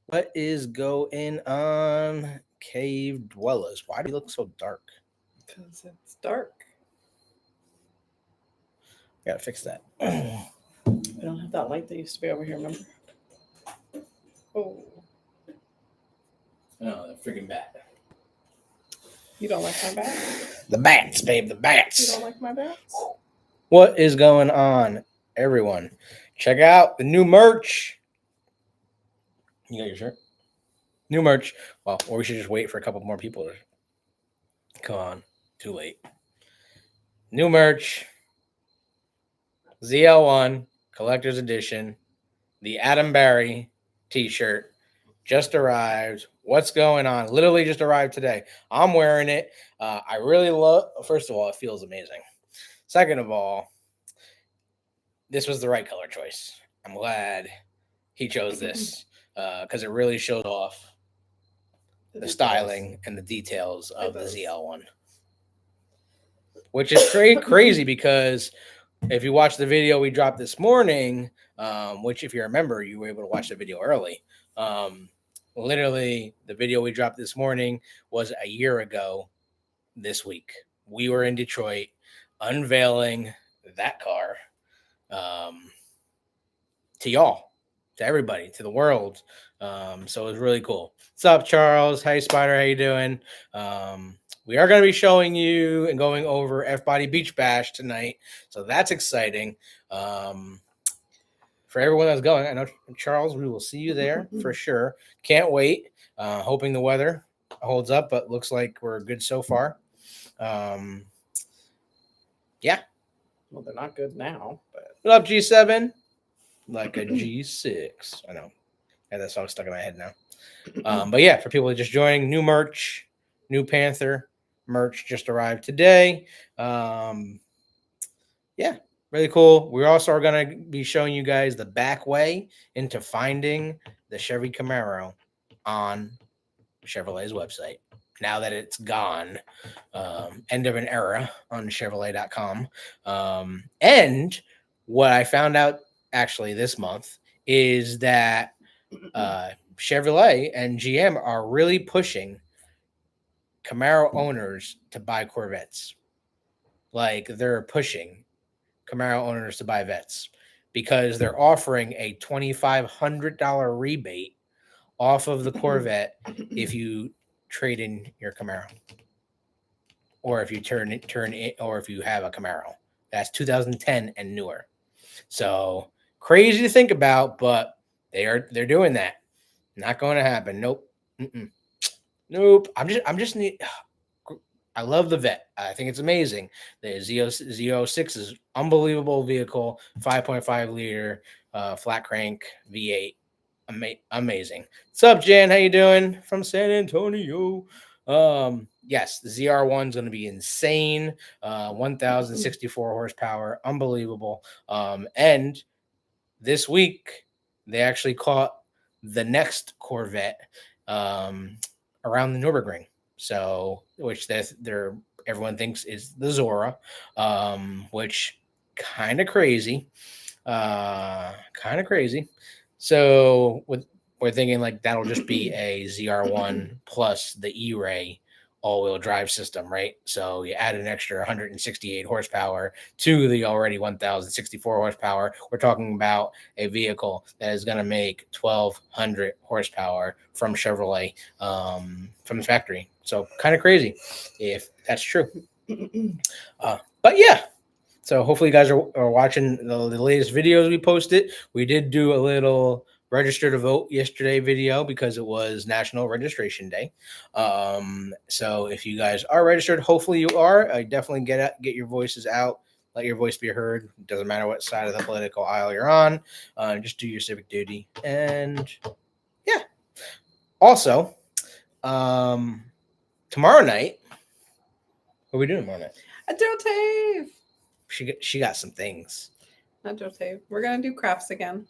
What is going on, cave dwellers? Why do you look so dark? Because it's dark. Gotta fix that. I don't have that light that used to be over here, remember? Oh, Oh, the freaking bat. you don't like my bats? The bats, babe, the You bats. don't like my bats? What is going on, everyone? Check out the new merch. You got your shirt? New merch. Well, or we should just wait for a couple more people to come on. Too late. New merch. ZL1 Collector's Edition. The Adam Barry t-shirt just arrived. What's going on? Literally just arrived today. I'm wearing it. I really love, first of all, it feels amazing. Second of all, this was the right color choice. I'm glad he chose this because it really shows off the styling and the details of the ZL1. Which is crazy because if you watch the video we dropped this morning, which if you remember, you were able to watch the video early. Literally, the video we dropped this morning was a year ago this week. We were in Detroit unveiling that car to y'all, to everybody, to the world. So it was really cool. What's up, Charles? Hey, Spider. How you doing? We are going to be showing you and going over Fbody Beach Bash tonight. So that's exciting. For everyone that's going, I know, Charles, we will see you there for sure. Can't wait. Hoping the weather holds up, but looks like we're good so far. Yeah. Well, they're not good now, but What up, G7? Like a G6. I know. I have that song stuck in my head now. But yeah, for people just joining, new merch, new Panther merch just arrived today. Yeah, really cool. We also are going to be showing you guys the back way into finding the Chevy Camaro on Chevrolet's website. Now that it's gone, end of an era on Chevrolet.com. And what I found out actually this month is that Chevrolet and GM are really pushing Camaro owners to buy Corvettes. Like they're pushing Camaro owners to buy Vets because they're offering a $2,500 rebate off of the Corvette if you trade in your Camaro, or if you turn it, or if you have a Camaro that's 2010 and newer. So crazy to think about, but they're doing that. Not going to happen. Nope. Nope. I'm just need. I love the Vet. I think it's amazing. The Z06 is unbelievable vehicle, 5.5 liter, flat crank V8. Amazing. What's up, Jan? How you doing? From San Antonio. Yes, the ZR1 is going to be insane. 1,064 horsepower. Unbelievable. And this week, they actually caught the next Corvette around the Nürburgring. So, which they're everyone thinks is the Zora, which kind of crazy. So we're thinking like that'll just be a ZR1 plus the E-Ray all-wheel drive system, right? So you add an extra 168 horsepower to the already 1,064 horsepower. We're talking about a vehicle that is going to make 1,200 horsepower from Chevrolet from the factory. So kind of crazy if that's true. But yeah. So hopefully you guys are watching the latest videos we posted. We did do a little register to vote yesterday video because it was National Registration Day. So if you guys are registered, hopefully you are. I definitely get your voices out. Let your voice be heard. Doesn't matter what side of the political aisle you're on. Just do your civic duty. And yeah. Also, tomorrow night, what are we doing tomorrow night? a Joe Tave. She got some things. Not Joe Tave. We're gonna do crafts again.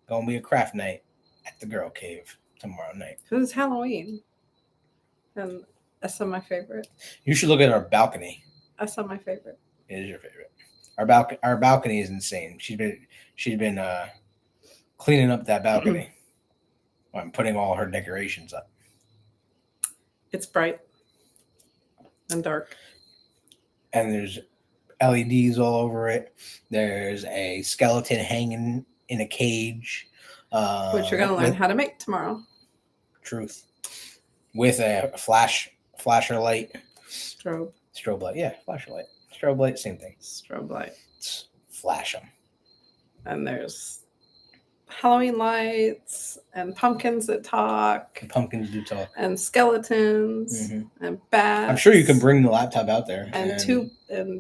Gonna be a craft night at the Girl Cave tomorrow night. Because it's Halloween. And that's my favorite. You should look at our balcony. That's not my favorite. It is your favorite. Our balcony is insane. She's been cleaning up that balcony. I'm putting all her decorations up. It's bright and dark. And there's LEDs all over it. There's a skeleton hanging in a cage. Which you're going to learn how to make tomorrow. Truth. With a flasher light. Strobe light. Yeah, flasher light. Strobe light, same thing. Strobe light. Flash them. And there's Halloween lights and pumpkins that talk. And pumpkins do talk. And skeletons and bats. I'm sure you can bring the laptop out there. And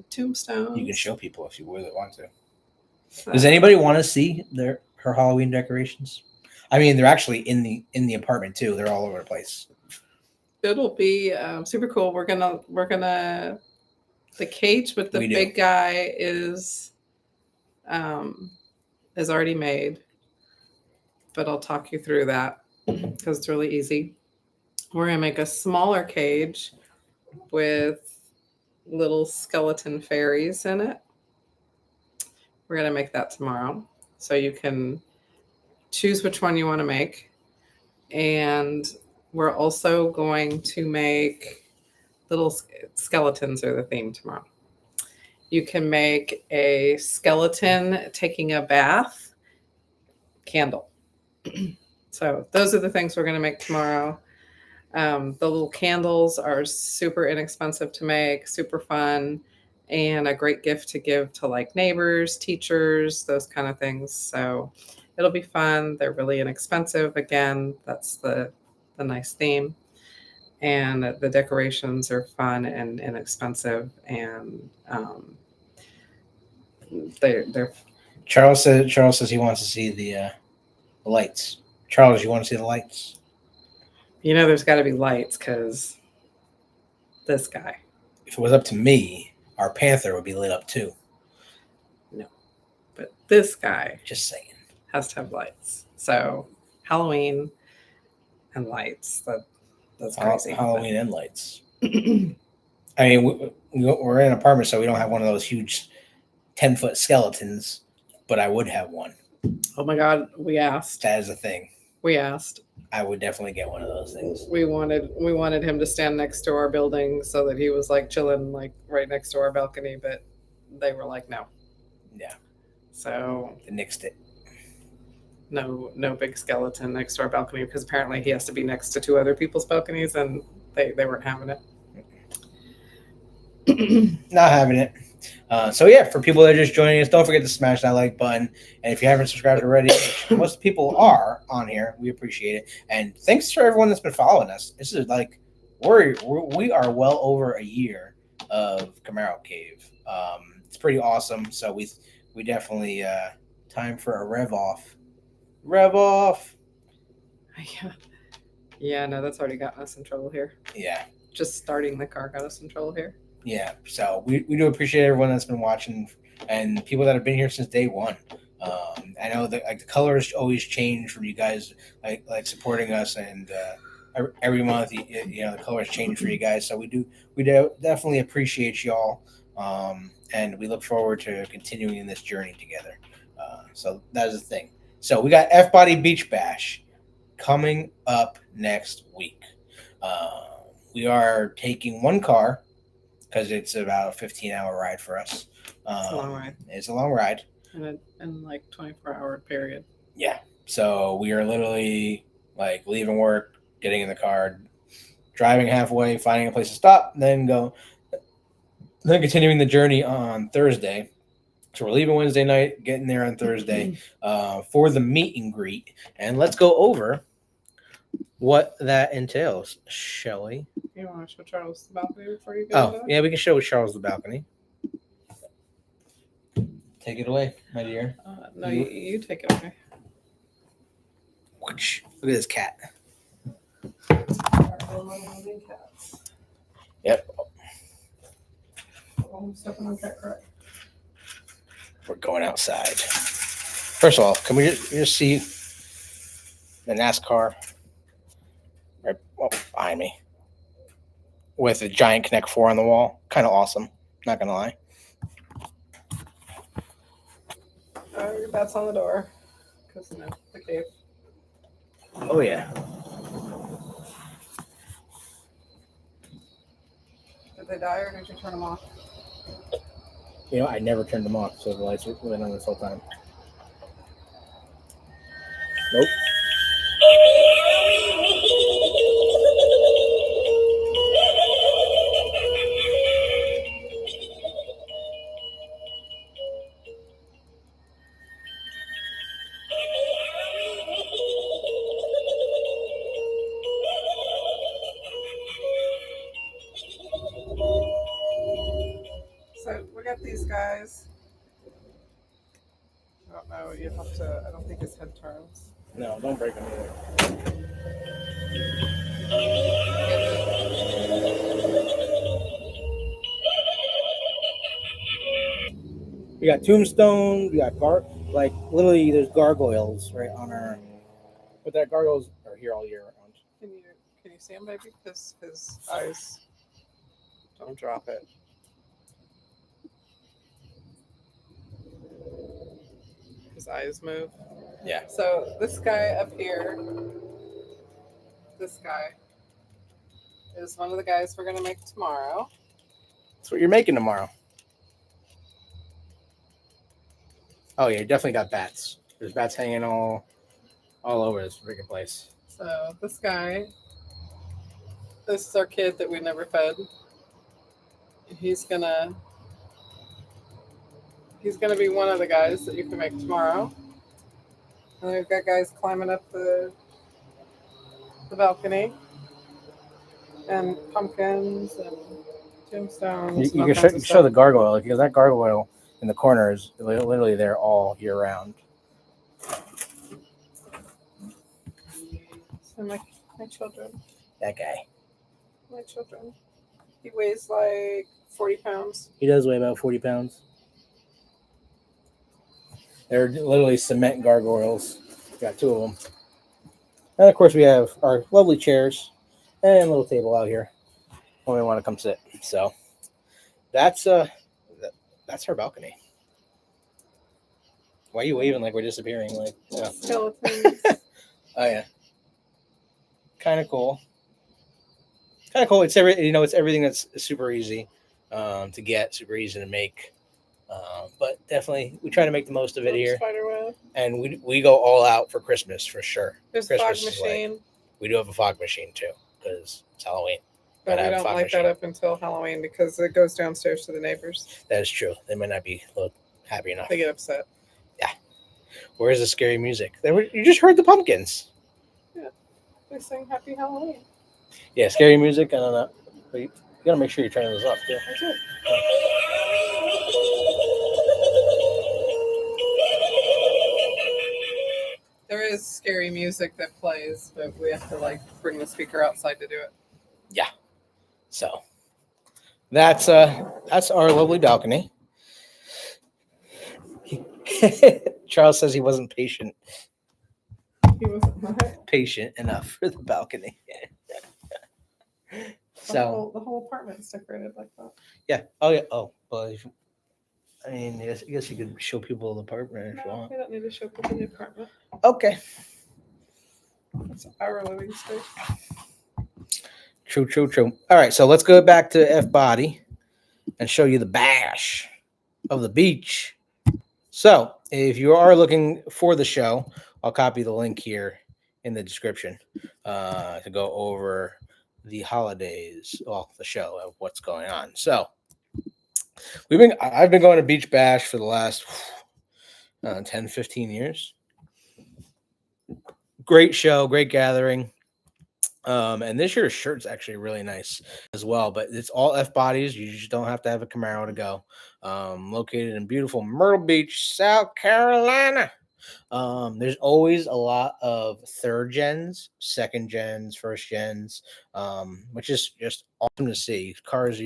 tombstones. You can show people if you really want to. So. Does anybody want to see her Halloween decorations? I mean, they're actually in the apartment too. They're all over the place. It'll be super cool. We're gonna the cage with the big guy is already made, but I'll talk you through that because it's really easy. We're gonna make a smaller cage with little skeleton fairies in it. We're gonna make that tomorrow, so you can choose which one you want to make. And we're also going to make little skeletons are the theme tomorrow. You can make a skeleton taking a bath candle. So those are the things we're going to make tomorrow. The little candles are super inexpensive to make, super fun, and a great gift to give to like neighbors, teachers, those kind of things. So it'll be fun. They're really inexpensive. Again, that's the nice theme. And the decorations are fun and inexpensive. And they're Charles says he wants to see the lights. Charles, you want to see the lights? You know there's got to be lights because this guy. If it was up to me, our Panther would be lit up too. No. But this guy. Just saying. Has to have lights. So Halloween and lights. That's crazy. Halloween and lights. I mean, we're in an apartment, so we don't have one of those huge 10-foot skeletons, but I would have one. Oh my God, we asked. That is a thing. We asked. I would definitely get one of those things. We wanted him to stand next to our building so that he was like chilling like right next to our balcony, but they were like, no. Yeah. So they nixed it. No big skeleton next to our balcony because apparently he has to be next to 2 other people's balconies and they weren't having it. Not having it. So yeah, for people that are just joining us, don't forget to smash that like button. And if you haven't subscribed already, most people are on here. We appreciate it. And thanks for everyone that's been following us. This is like we are well over a year of Camaro Cave. It's pretty awesome. So we definitely time for a rev off. Rev off. Yeah, no, that's already gotten us in trouble here. Yeah. Just starting the car got us in trouble here. Yeah. So we do appreciate everyone that's been watching and people that have been here since day one. I know that like the colors always change from you guys like supporting us and every month the colors change for you guys. So we definitely appreciate y'all. And we look forward to continuing this journey together. So that is the thing. So we got Fbody Beach Bash coming up next week. We are taking one car because it's about a 15-hour ride for us. It's a long ride. It's a long ride. In like 24-hour period. Yeah. So we are literally like leaving work, getting in the car, driving halfway, finding a place to stop, then continuing the journey on Thursday. So we're leaving Wednesday night, getting there on Thursday for the meet and greet. And let's go over what that entails, shall we? You want to show Charles the balcony before you go? Yeah, we can show Charles the balcony. Take it away, my dear. No, you take it away. Look at this cat. Yep. I'm stepping on cat crack. We're going outside. First of all, can we just see the NASCAR right behind me with a giant Connect 4 on the wall? Kind of awesome. Not gonna lie. Your bat's on the door because you know the cave. Oh yeah. Did they die or did you turn them off? You know, I never turned them off, so the lights were on this whole time. Nope. So we got these guys. I don't know. You have to. I don't think his head turns. No, don't break them either. We got tombstones. We got like literally there's gargoyles right on our. But that gargoyles are here all year round. Can you see him, baby? Because his eyes. Don't drop it. His eyes move. Yeah. So this guy up here, this guy is one of the guys we're gonna make tomorrow. That's what you're making tomorrow. Oh yeah, you definitely got bats. There's bats hanging all over this freaking place. So this guy, this is our kid that we never fed. He's gonna be one of the guys that you can make tomorrow. And we've got guys climbing up the balcony, and pumpkins and tombstones. You can show the gargoyle because that gargoyle in the corner is literally there all year round. So my children. That guy. My children. He weighs like 40 pounds. He does weigh about 40 pounds. They're literally cement gargoyles. We got two of them. And of course we have our lovely chairs and a little table out here when we want to come sit. So that's our balcony. Why are you waving like we're disappearing? Like yeah. Skeletons. Oh yeah. Kind of cool. It's it's everything that's super easy to get, super easy to make. But definitely, we try to make the most of it here. Spiderweb. And we go all out for Christmas for sure. There's Christmas a fog machine. We do have a fog machine too because it's Halloween. But we don't light that up until Halloween because it goes downstairs to the neighbors. That is true. They might not be happy enough. They get upset. Yeah. Where's the scary music? You just heard the pumpkins. Yeah. They sing Happy Halloween. Yeah, scary music. I don't know. But you gotta make sure you turn those up too. I did. There is scary music that plays, but we have to bring the speaker outside to do it. Yeah. So that's our lovely balcony. Charles says he wasn't patient. He wasn't patient enough for the balcony. So the whole apartment's decorated like that. Yeah. Oh yeah. Oh, well. I guess you could show people the apartment if you want. We don't need to show people the apartment. Okay. It's our living space. True. All right, so let's go back to Fbody and show you the bash of the beach. So if you are looking for the show, I'll copy the link here in the description to go over the holidays, the show of what's going on. So I've been going to Beach Bash for the last 10, 15 years. Great show, great gathering. And this year's shirt's actually really nice as well, but it's all Fbodies. You just don't have to have a Camaro to go. Located in beautiful Myrtle Beach, South Carolina. There's always a lot of third gens, second gens, first gens, which is just awesome to see. Cars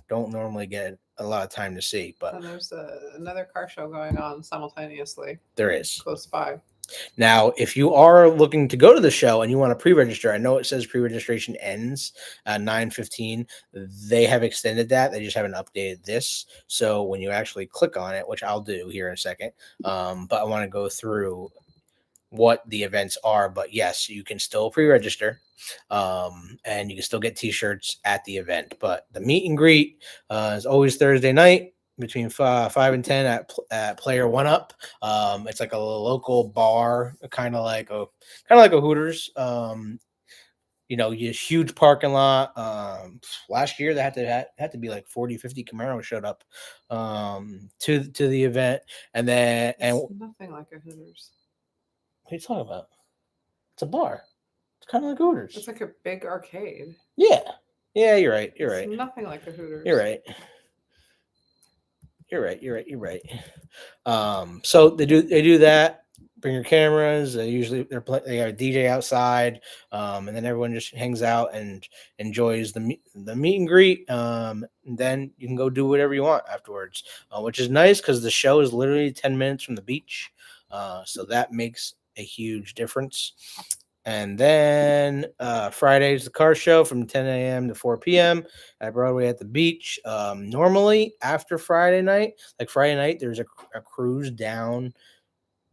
don't normally get a lot of time to see, but and there's another car show going on simultaneously. There is close by. Now, if you are looking to go to the show and you want to pre-register, I know it says pre-registration ends at 9:15. They have extended that. They just haven't updated this. So when you actually click on it, which I'll do here in a second, but I want to go through what the events are, but yes, you can still pre-register, and you can still get t-shirts at the event. But the meet and greet is always Thursday night between 5 and 10 at Player One Up. It's like a local bar, kind of like a Hooters. You huge parking lot. Last year they had to be like 40-50 Camaro showed up to the event. And then It's nothing like a Hooters. what are you talking about? It's a bar. It's kind of like Hooters. It's like a big arcade. Yeah, you're right. It's nothing like a Hooters. You're right. So they do that. Bring your cameras. Usually they have a DJ outside, and then everyone just hangs out and enjoys the meet and greet. And then you can go do whatever you want afterwards, which is nice because the show is literally 10 minutes from the beach, so that makes a huge difference. And then Friday's the car show from 10 a.m. to 4 p.m. at Broadway at the beach. Normally after Friday night, there's a cruise down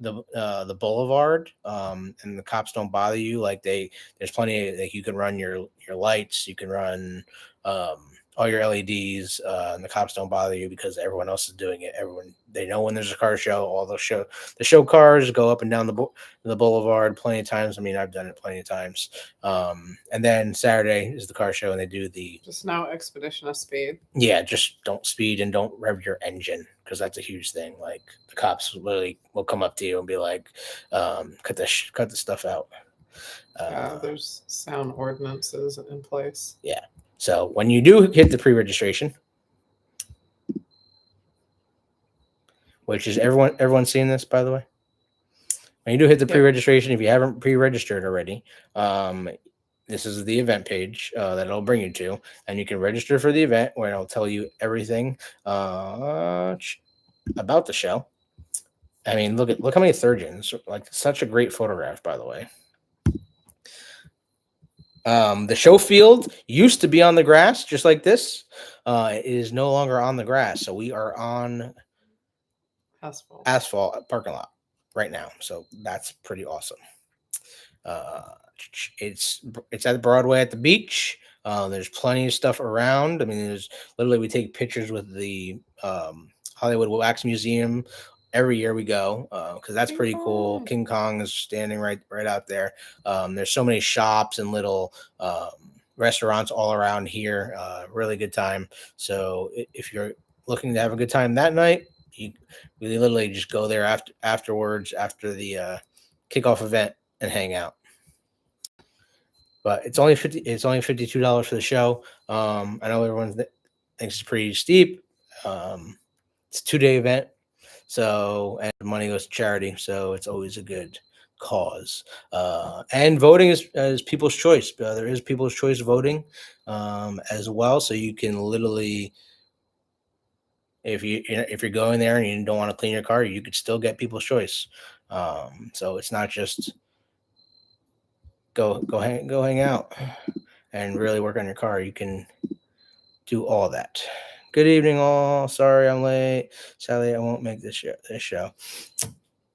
the boulevard, and the cops don't bother you. There's plenty of, you can run your lights, you can run all your LEDs, and the cops don't bother you because everyone else is doing it. They know when there's a car show. All the show cars go up and down the boulevard plenty of times. I mean, I've done it plenty of times. And then Saturday is the car show, and they do just no expedition of speed. Yeah, just don't speed and don't rev your engine, because that's a huge thing. Like, the cops literally will come up to you and be like, cut the stuff out. There's sound ordinances in place. Yeah. So when you do hit the pre-registration, which is everyone's seen this, by the way. When you do hit the pre-registration, if you haven't pre-registered already, this is the event page that it'll bring you to, and you can register for the event, where it'll tell you everything about the show. I mean, look how many third-gens. Like, such a great photograph, by the way. The show field used to be on the grass, just like this. It is no longer on the grass, so we are on asphalt parking lot right now. So that's pretty awesome. It's at Broadway at the beach. There's plenty of stuff around. I mean, we take pictures with the Hollywood Wax Museum. Every year we go, because that's pretty cool. King Kong is standing right out there. There's so many shops and little restaurants all around here. Really good time. So if you're looking to have a good time that night, we literally just go there afterwards, after the kickoff event, and hang out. But it's only $52 for the show. I know everyone thinks it's pretty steep. It's a 2-day event. So, and money goes to charity, so it's always a good cause. And voting is people's choice. There is people's choice voting as well. So you can literally, if you're going there and you don't want to clean your car, you could still get people's choice. So it's not just go hang out and really work on your car. You can do all that. Good evening, all. Sorry I'm late. Sadly, I won't make this show.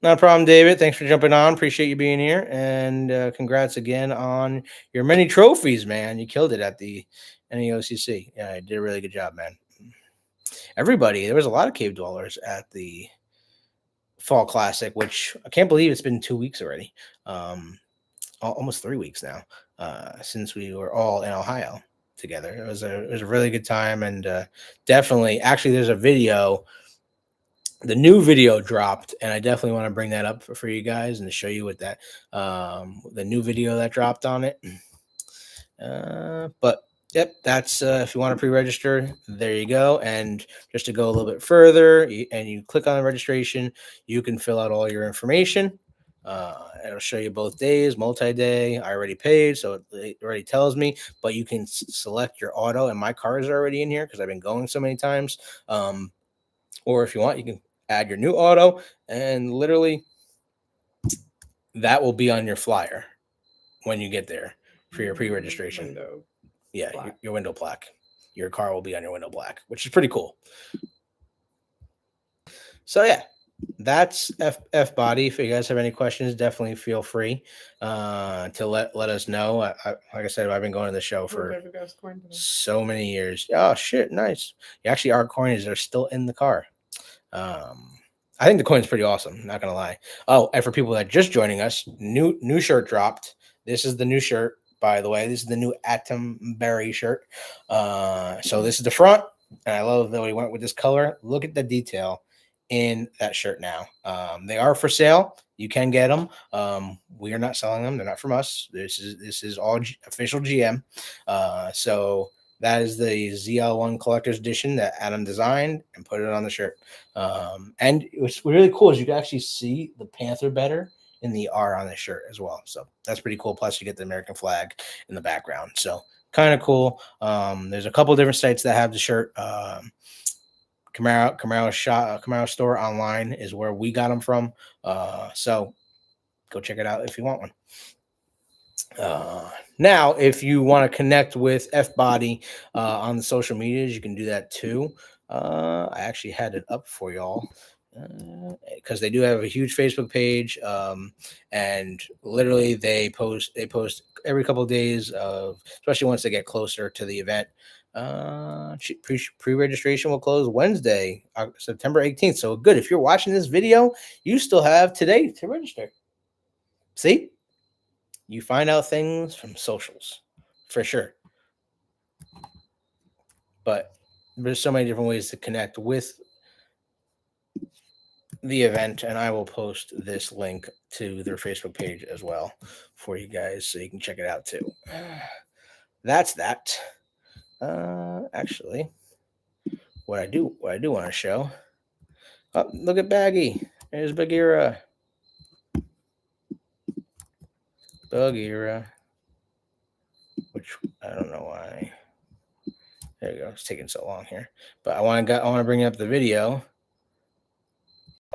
Not a problem, David. Thanks for jumping on. Appreciate you being here. And congrats again on your many trophies, man. You killed it at the NEOCC. Yeah, you did a really good job, man. Everybody, there was a lot of cave dwellers at the Fall Classic, which I can't believe it's been 2 weeks already. Almost 3 weeks now, since we were all in Ohio together. It was a really good time, and definitely, actually, there's a video. The new video dropped, and I definitely want to bring that up for you guys and to show you what that the new video that dropped on it. But yep, that's if you want to pre-register, there you go. And just to go a little bit further, and you click on registration, you can fill out all your information. It'll show you both days, multi-day. I already paid, so it already tells me, but you can select your auto, and my car is already in here because I've been going so many times. Or if you want, you can add your new auto, and literally that will be on your flyer when you get there for your pre-registration. Your window plaque. Your car will be on your window plaque, which is pretty cool. So yeah, that's Fbody. If you guys have any questions, definitely feel free to let us know. Like I said, I've been going to the show for so many years. Oh shit, nice. Actually, our coins are still in the car. I think the coin's pretty awesome. Not gonna lie. Oh, and for people that are just joining us, new shirt dropped. This is the new shirt, by the way. This is the new Atom Berry shirt. So this is the front, and I love that we went with this color. Look at the detail in that shirt now. They are for sale. You can get them. We are not selling them. They're not from us. This is all official GM. So that is the ZL1 collector's edition that Adam designed and put it on the shirt. And what's really cool is you can actually see the Panther better in the R on the shirt as well. So that's pretty cool. Plus you get the American flag in the background. So kind of cool. There's a couple different sites that have the shirt. Camaro store online is where we got them from. So go check it out if you want one. Now, if you want to connect with Fbody on the social medias, you can do that too. I actually had it up for y'all because they do have a huge Facebook page, and literally they post every couple of days of, especially once they get closer to the event. Pre-registration will close Wednesday, September 18th. So good. If you're watching this video, you still have today to register. See? You find out things from socials, for sure. But there's so many different ways to connect with the event, and I will post this link to their Facebook page as well for you guys, so you can check it out too. That's that. Actually, what I do want to show. Oh, look at Baggy. There's Bagheera. Which I don't know why. There you go. It's taking so long here, but I want to bring up the video.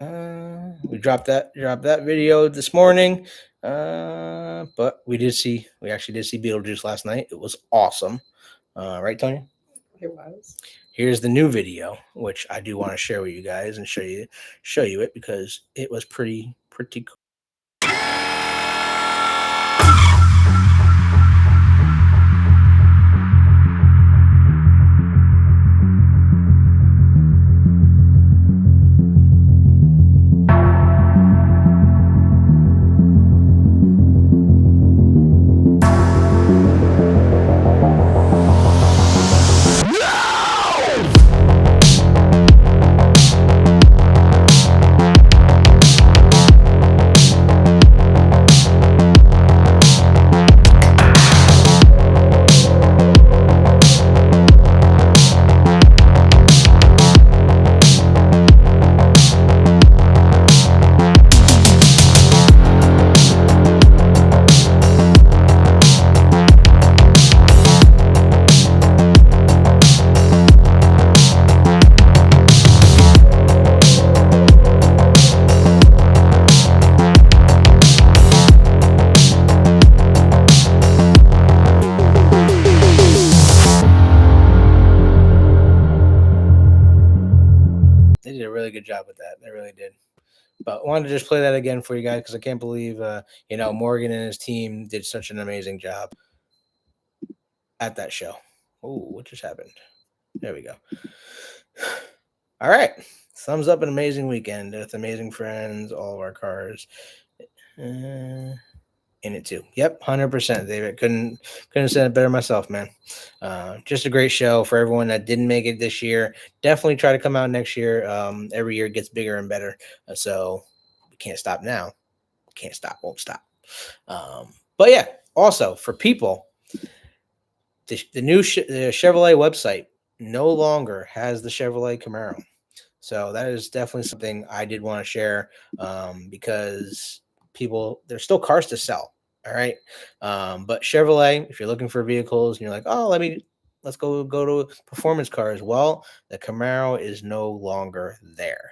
We dropped that video this morning, but we actually did see Beetlejuice last night. It was awesome, right, Tony? It was. Here's the new video, which I do want to share with you guys and show you it because it was pretty cool. They did a really good job with that. They really did. But I wanted to just play that again for you guys because I can't believe, Morgan and his team did such an amazing job at that show. Oh, what just happened? There we go. All right. Thumbs up, an amazing weekend with amazing friends, all of our cars in it too. Yep, 100%. David, couldn't have said it better myself, man. Just a great show for everyone that didn't make it this year. Definitely try to come out next year. Every year it gets bigger and better. So we can't stop now. Can't stop, won't stop. But yeah, also for people, the new the Chevrolet website no longer has the Chevrolet Camaro. So that is definitely something I did want to share because there's still cars to sell. All right. But Chevrolet, if you're looking for vehicles and you're like, oh, let's go to performance cars. Well, the Camaro is no longer there.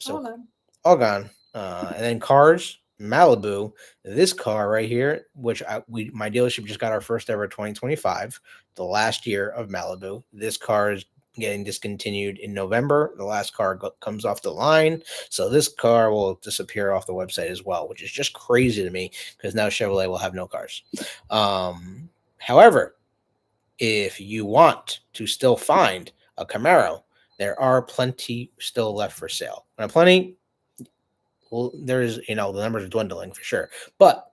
So all gone. And then cars, Malibu, this car right here, which my dealership just got our first ever 2025, the last year of Malibu. This car is getting discontinued in November. The last car comes off the line. So this car will disappear off the website as well, which is just crazy to me because now Chevrolet will have no cars. However, if you want to still find a Camaro, there are plenty still left for sale. Now, plenty, well, there's, the numbers are dwindling for sure. But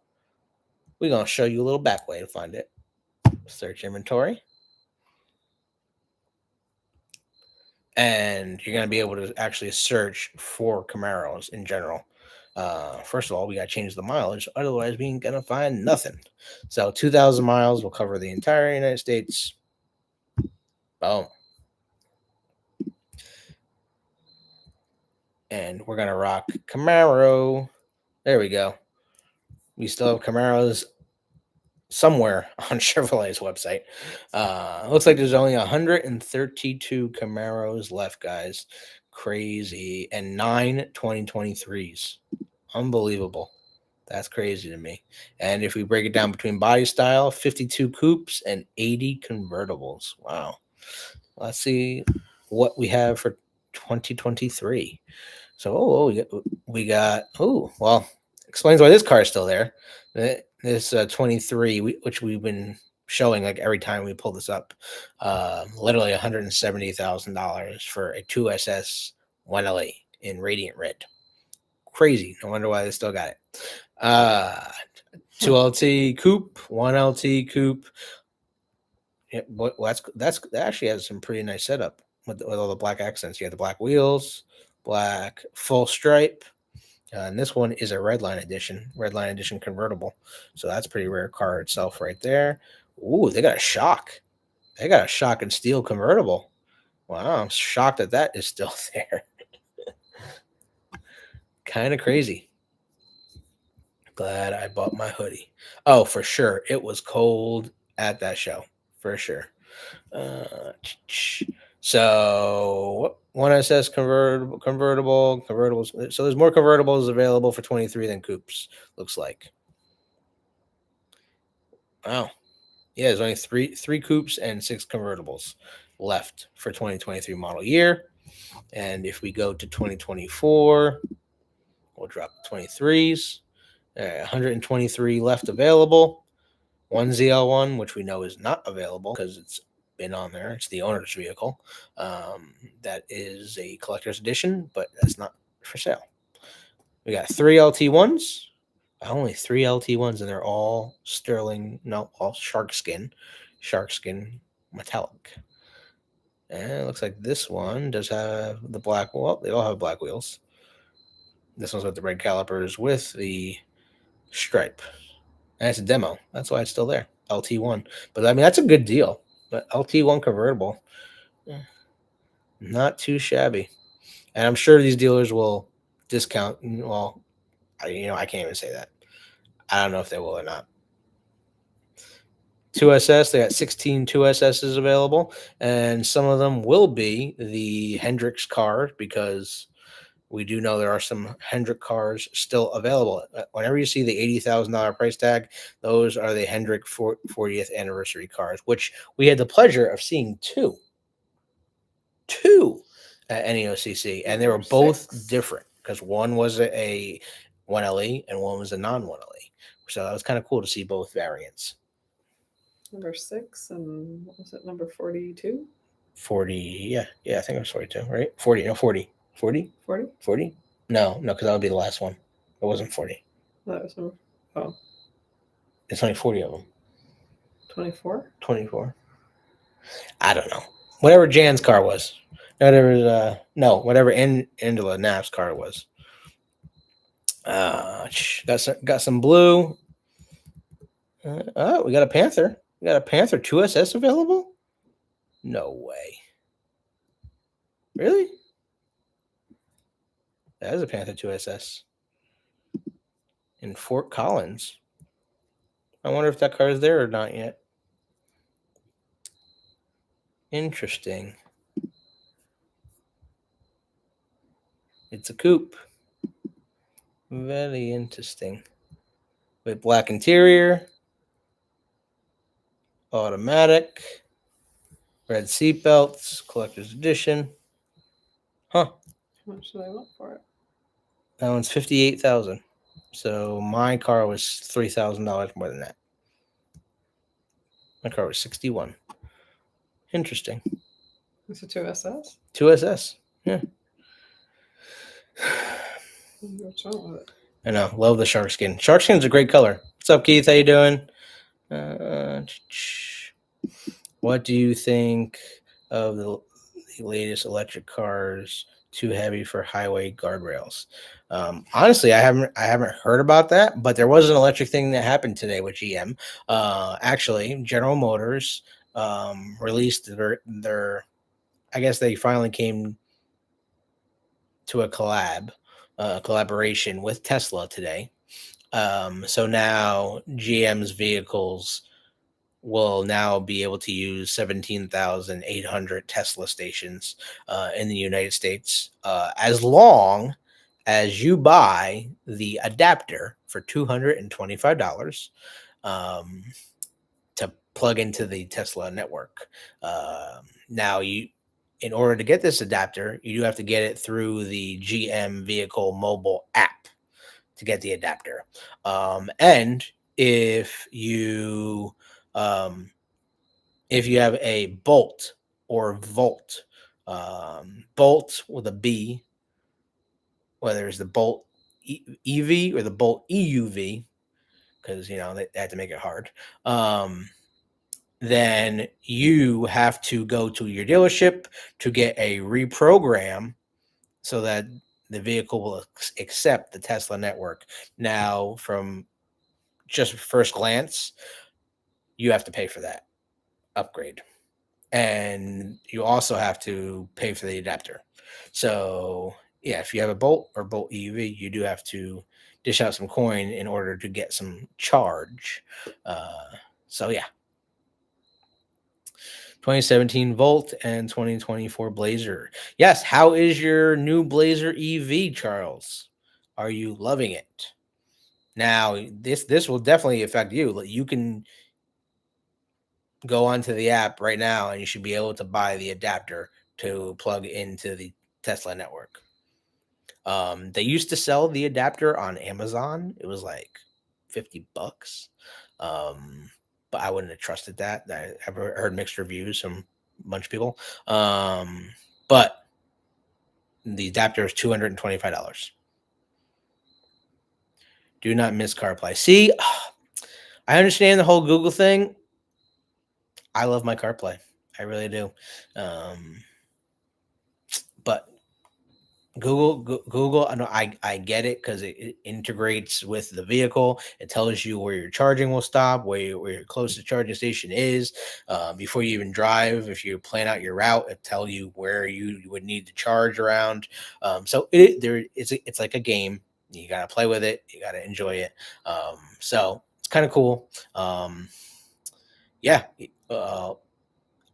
we're going to show you a little back way to find it. Search inventory. And you're going to be able to actually search for Camaros in general. First of all, we got to change the mileage. Otherwise, we ain't going to find nothing. So 2,000 miles will cover the entire United States. Boom. And we're going to rock Camaro. There we go. We still have Camaros somewhere on Chevrolet's website. Looks like there's only 132 Camaros left, guys. Crazy. And 9 2023s. Unbelievable. That's crazy to me. And if we break it down between body style, 52 coupes and 80 convertibles. Wow. Let's see what we have for 2023. So, well, explains why this car is still there. This 23, which we've been showing like every time we pull this up, literally $170,000 for a 2SS 1LE in radiant red. Crazy. No wonder why they still got it. 2LT coupe, 1LT coupe. Yeah, well, that actually has some pretty nice setup with all the black accents. You have the black wheels, black full stripe, and this one is a redline edition convertible. So that's pretty rare car itself right there. Ooh, they got a shock. They got a shock and steel convertible. Wow, I'm shocked that is still there. Kind of crazy. Glad I bought my hoodie. Oh, for sure. It was cold at that show. For sure. So 1SS convertibles. So there's more convertibles available for 23 than coupes, looks like. Wow. Yeah, there's only three coupes and 6 convertibles left for 2023 model year. And if we go to 2024, we'll drop 23s. 123 left available. One ZL1, which we know is not available because it's been on there. It's the owner's vehicle. That is a collector's edition, but that's not for sale. We got 3 LT1s. Only 3 LT1s, and they're all all shark skin metallic. And it looks like this one does have the black. Well, they all have black wheels. This one's with the red calipers with the stripe. And it's a demo. That's why it's still there. LT1. But I mean, that's a good deal. But LT1 convertible, not too shabby. And I'm sure these dealers will discount. Well, I can't even say that. I don't know if they will or not. 2SS, they got 16 2SSs available, and some of them will be the Hendrix car because we do know there are some Hendrick cars still available. Whenever you see the $80,000 price tag, those are the Hendrick 40th anniversary cars, which we had the pleasure of seeing two at NEOCC, and they were both different because one was a 1LE and one was a non-1LE. So that was kind of cool to see both variants. Number 6 and what was it? Number 42? 40, yeah, I think it was 42, right? 40, no, 40. 40? 40? 40? No, because that would be the last one. It wasn't 40. That was number, oh. It's only 40 of them. 24? 24. I don't know. Whatever Jan's car was. Whatever Angela Knapp's car was. Got some blue. We got a Panther. We got a Panther 2SS available? No way. Really? That is a Panther 2SS. In Fort Collins. I wonder if that car is there or not yet. Interesting. It's a coupe. Very interesting. With black interior. Automatic. Red seatbelts, collector's edition. Huh. How much do they want for it? That one's $58,000. So my car was $3,000 more than that. My car was 61. Interesting. It's a 2SS. 2SS. Yeah. What's wrong with it? I know. Love the shark skin. Shark skin's a great color. What's up, Keith? How you doing? What do you think of the latest electric cars? Too heavy for highway guardrails. Honestly, I haven't heard about that, but there was an electric thing that happened today with GM. Actually, General Motors released their. I guess they finally came to a collaboration with Tesla today. So now GM's vehicles will now be able to use 17,800 Tesla stations in the United States, as long as you buy the adapter for $225 to plug into the Tesla network. Now, in order to get this adapter, you do have to get it through the GM Vehicle mobile app to get the adapter. And um, if you have a Bolt or Volt, Bolt with a B, whether it's the Bolt EV or the Bolt EUV, because they had to make it hard. Then you have to go to your dealership to get a reprogram so that the vehicle will accept the Tesla network. Now, from just first glance, you have to pay for that upgrade. And you also have to pay for the adapter. So, yeah, if you have a Bolt or Bolt EUV, you do have to dish out some coin in order to get some charge. So, yeah. 2017 Volt and 2024 Blazer. Yes, how is your new Blazer EV, Charles? Are you loving it? Now, this will definitely affect you. You can go onto the app right now and you should be able to buy the adapter to plug into the Tesla network. They used to sell the adapter on Amazon. It was like $50. But I wouldn't have trusted that. I've heard mixed reviews from a bunch of people. But the adapter is $225. Do not miss CarPlay. See, I understand the whole Google thing. I love my CarPlay. I really do. But Google, I get it because it integrates with the vehicle. It tells you where your charging will stop, where your closest charging station is, before you even drive. If you plan out your route, it tell you where you would need to charge around. So it's like a game. You gotta play with it. You gotta enjoy it. So it's kind of cool. Yeah.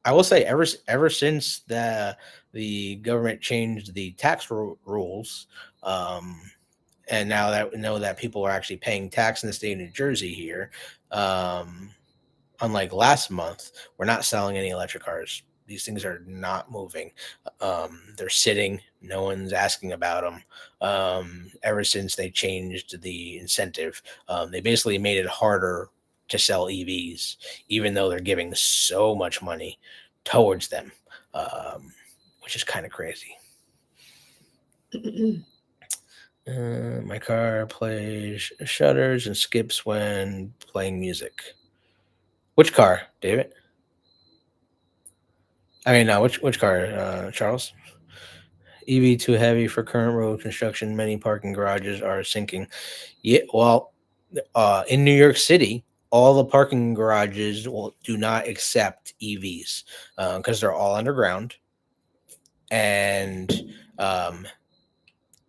I will say ever since the government changed the tax rules, and now that we know that people are actually paying tax in the state of New Jersey here, unlike last month, we're not selling any electric cars. These things are not moving. They're sitting. No one's asking about them. Ever since they changed the incentive, they basically made it harder to sell EVs, even though they're giving so much money towards them, which is kind of crazy. My car plays shutters and skips when playing music. Which car, David? I mean, no, which car, Charles? EV too heavy for current road construction. Many parking garages are sinking. Yeah, well, in New York City, all the parking garages do not accept EVs because they're all underground, and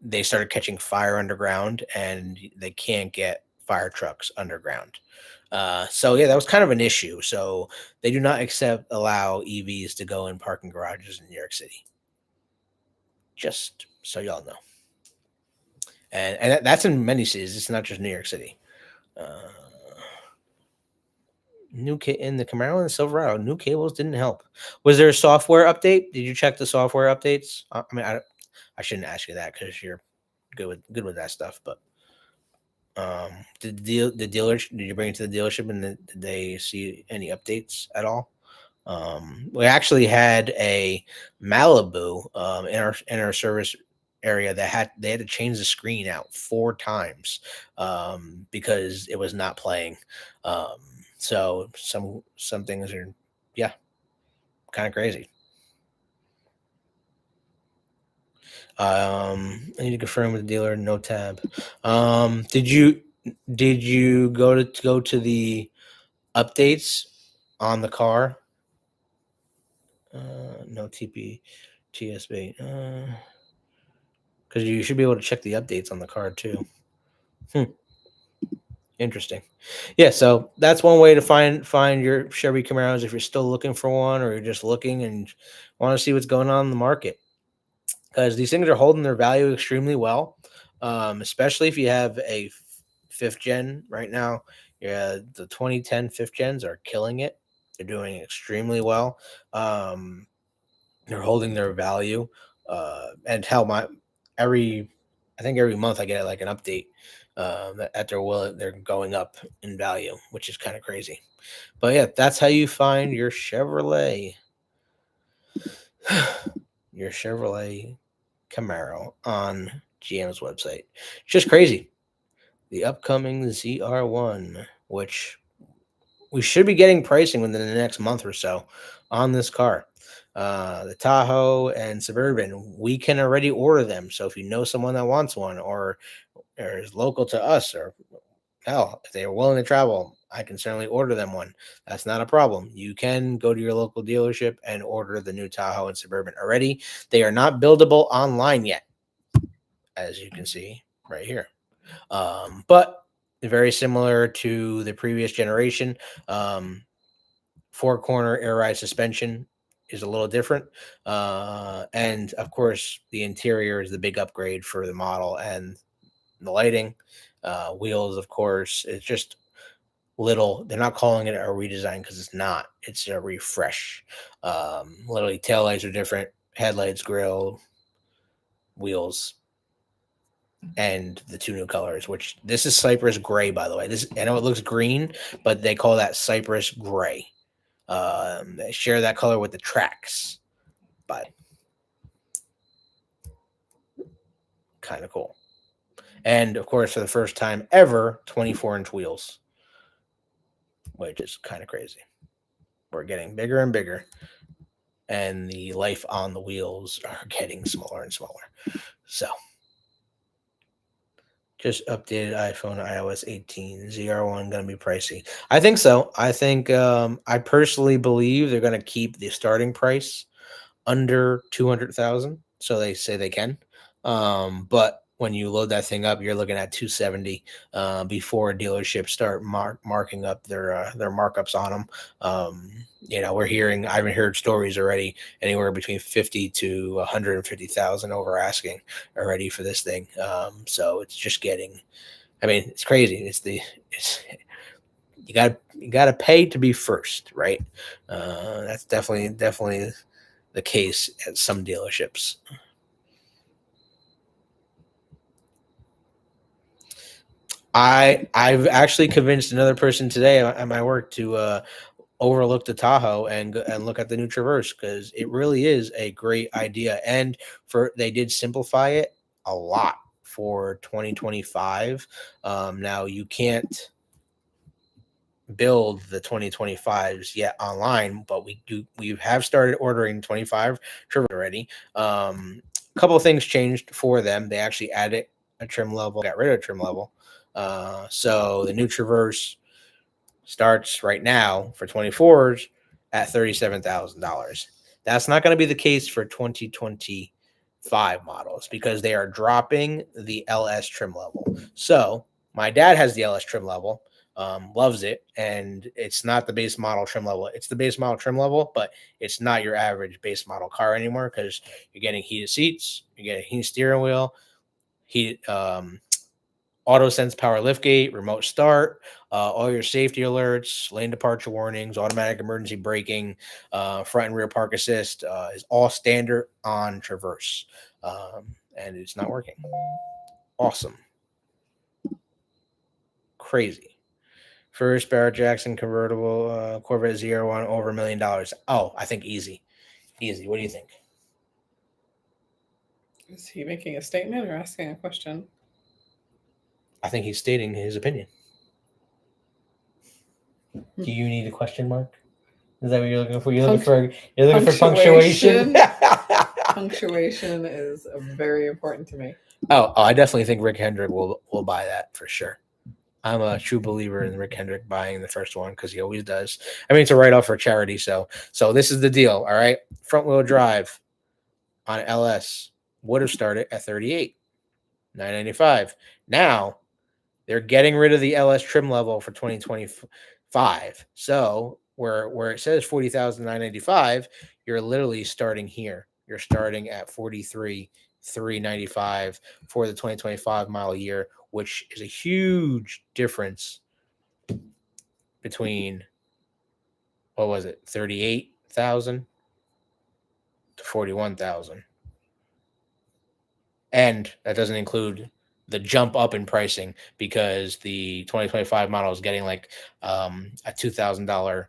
they started catching fire underground, and they can't get fire trucks underground. So yeah, that was kind of an issue. So they do not allow EVs to go in parking garages in New York City. Just so y'all know. And that's in many cities. It's not just New York City. in the Camaro and the Silverado, new cables didn't help. Was there a software update? Did you check the software updates? I mean, I shouldn't ask you that because you're good with that stuff. But the dealer, did you bring it to the dealership and did they see any updates at all? We actually had a Malibu in our service area that they had to change the screen out 4 times because it was not playing. So some things are, yeah, kind of crazy. I need to confirm with the dealer. No tab. Did you go to the updates on the car? No TP TSB. Because you should be able to check the updates on the car too. Interesting. Yeah, so that's one way to find your Chevy Camaros if you're still looking for one or you're just looking and want to see what's going on in the market. Because these things are holding their value extremely well, especially if you have a fifth gen right now. Yeah, the 2010 fifth gens are killing it. They're doing extremely well. They're holding their value. And hell, I think every month I get like an update that they're going up in value, which is kind of crazy. But yeah, that's how you find your Chevrolet, your Chevrolet Camaro on GM's website. It's just crazy. The upcoming ZR1, which we should be getting pricing within the next month or so on this car. The Tahoe and Suburban, we can already order them. So if you know someone that wants one or is local to us, or hell, if they are willing to travel, I can certainly order them one. That's not a problem. You can go to your local dealership and order the new Tahoe and Suburban already. They are not buildable online yet, as you can see right here. But very similar to the previous generation. Four-corner air ride suspension is a little different. And of course, the interior is the big upgrade for the model and the lighting. Wheels, of course, it's just little. They're not calling it a redesign because it's not. It's a refresh. Literally, taillights are different, headlights, grill, wheels, and the 2 new colors, which this is Cypress Gray, by the way. I know it looks green, but they call that Cypress Gray. They share that color with the tracks, but kind of cool. And of course, for the first time ever, 24-inch wheels, which is kind of crazy. We're getting bigger and bigger, and the life on the wheels are getting smaller and smaller. So, just updated iPhone iOS 18 ZR1 going to be pricey. I think so. I think I personally believe they're going to keep the starting price under 200,000. So they say they can. But when you load that thing up, you're looking at 270 before dealerships start marking up their markups on them. I've heard stories already anywhere between 50 to 150,000 over asking already for this thing. So it's just getting, I mean, it's crazy. You got to pay to be first, right? That's definitely the case at some dealerships. I've actually convinced another person today at my work to overlook the Tahoe and look at the new Traverse because it really is a great idea. And they did simplify it a lot for 2025. Now you can't build the 2025s yet online, but we have started ordering 25 Traverse already. A couple of things changed for them. They actually added a trim level, got rid of trim level. So the new Traverse starts right now for 24s at $37,000. That's not going to be the case for 2025 models because they are dropping the LS trim level. So my dad has the LS trim level, loves it, and it's not the base model trim level. It's the base model trim level, but it's not your average base model car anymore because you're getting heated seats, you're getting heated steering wheel, heated auto sense power liftgate, remote start, all your safety alerts, lane departure warnings, automatic emergency braking, front and rear park assist is all standard on Traverse, and it's not working. Awesome, crazy. First Barrett Jackson convertible Corvette ZR1 over $1 million. Oh, I think easy. What do you think? Is he making a statement or asking a question? I think he's stating his opinion. Do you need a question mark? Is that what you're looking for? You're looking for punctuation. Punctuation is very important to me. Oh, I definitely think Rick Hendrick will buy that for sure. I'm a true believer in Rick Hendrick buying the first one because he always does. I mean, it's a write-off for charity, so this is the deal. All right, front-wheel drive on LS would have started at $38,995. Now they're getting rid of the LS trim level for 2025. So where it says $40,995, you're literally starting here. You're starting at $43,395 for the 2025 model year, which is a huge difference between, what was it, 38,000 to 41,000. And that doesn't include the jump up in pricing because the 2025 model is getting like a $2,000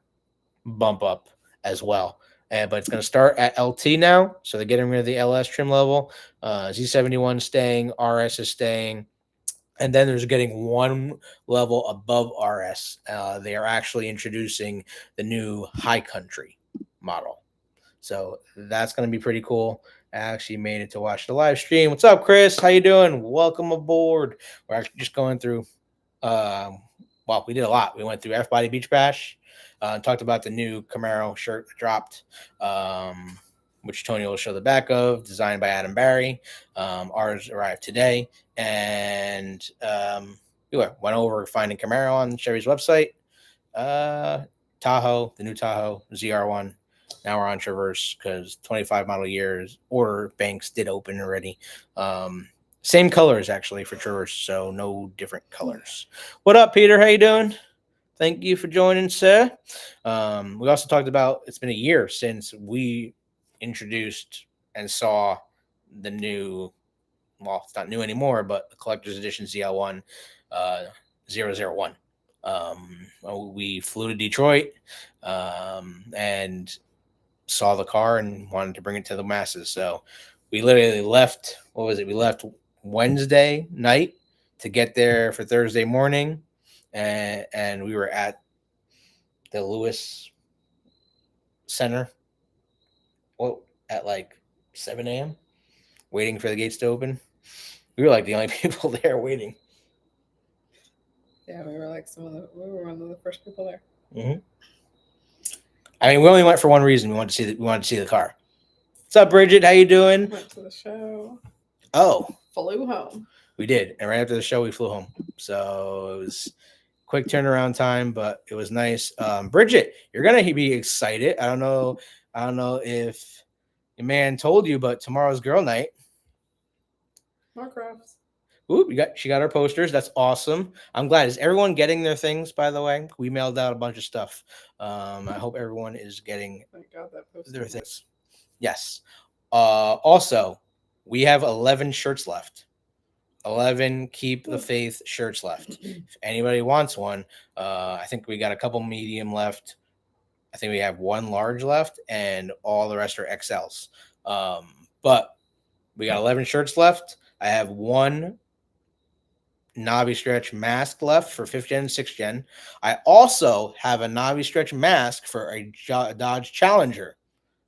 bump up as well. But it's going to start at LT now. So they're getting rid of the LS trim level. Z71 staying, RS is staying. And then there's getting one level above RS. They are actually introducing the new High Country model. So that's going to be pretty cool. I actually made it to watch the live stream. What's up, Chris? How you doing? Welcome aboard. We're actually just going through, well, we did a lot. We went through Fbody Beach Bash, talked about the new Camaro shirt that dropped, which Tony will show the back of, designed by Adam Barry. Ours arrived today. And we went over finding Camaro on Chevy's website. Tahoe, the new Tahoe, ZR1. Now we're on Traverse because 25 model years order banks did open already. Same colors actually for Traverse, so no different colors. What up, Peter? How you doing? Thank you for joining, sir. We also talked about it's been a year since we introduced and saw the new, well, it's not new anymore, but the collector's edition ZL1 001. We flew to Detroit and saw the car and wanted to bring it to the masses. So we literally left, what was it? We left Wednesday night to get there for Thursday morning. And we were at the Lewis Center at like 7 a.m. waiting for the gates to open. We were like the only people there waiting. Yeah, we were one of the first people there. Mm-hmm. I mean, we only went for one reason. We wanted to see the car. What's up, Bridget? How you doing? Went to the show. Oh, flew home. We did, and right after the show, we flew home. So it was quick turnaround time, but it was nice. Bridget, you're gonna be excited. I don't know if your man told you, but tomorrow's girl night. More crafts. Ooh, she got her posters. That's awesome. I'm glad. Is everyone getting their things, by the way? We mailed out a bunch of stuff. I hope everyone is getting their things. Yes. Also, we have 11 shirts left. 11 Keep the Faith shirts left. If anybody wants one, I think we got a couple medium left. I think we have one large left, and all the rest are XLs. But we got 11 shirts left. I have one Navi Stretch mask left for 5th gen, 6th gen. I also have a Navi Stretch mask for a Dodge Challenger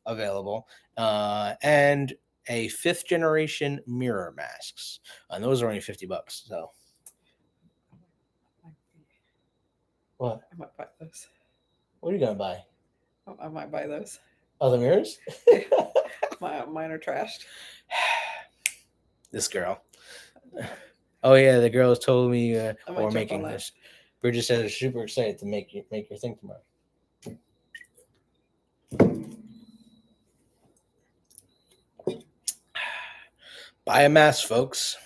available, and a 5th generation mirror masks, and those are only $50. So, what? I might buy those. What are you gonna buy? I might buy those. Oh, the mirrors? Mine are trashed. This girl. Oh yeah, the girls told me we're making this. Bridget said they're super excited to make your thing tomorrow. Buy a mask, folks.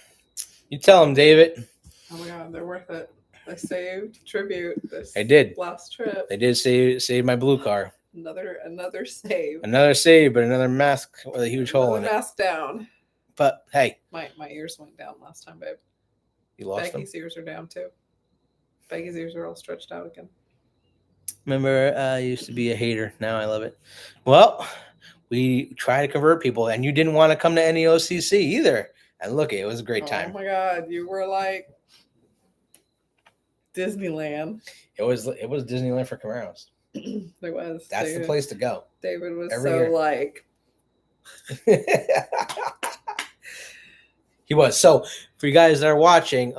You tell them, David. Oh my god, they're worth it. They saved tribute this They did. last trip. They did save my blue car. Another save. Another save, but another mask with a huge hole in it. Mask down. But hey, my ears went down last time, babe. You lost Becky's them? ears are down too. Becky's ears are all stretched out again. Remember, I used to be a hater. Now I love it. Well, we try to convert people, and you didn't want to come to NEOCC either. And look, it was a great time. Oh my god, you were like Disneyland. It was Disneyland for Camaros. There was. That's the place to go. David was Every so year. like. He was. So for you guys that are watching,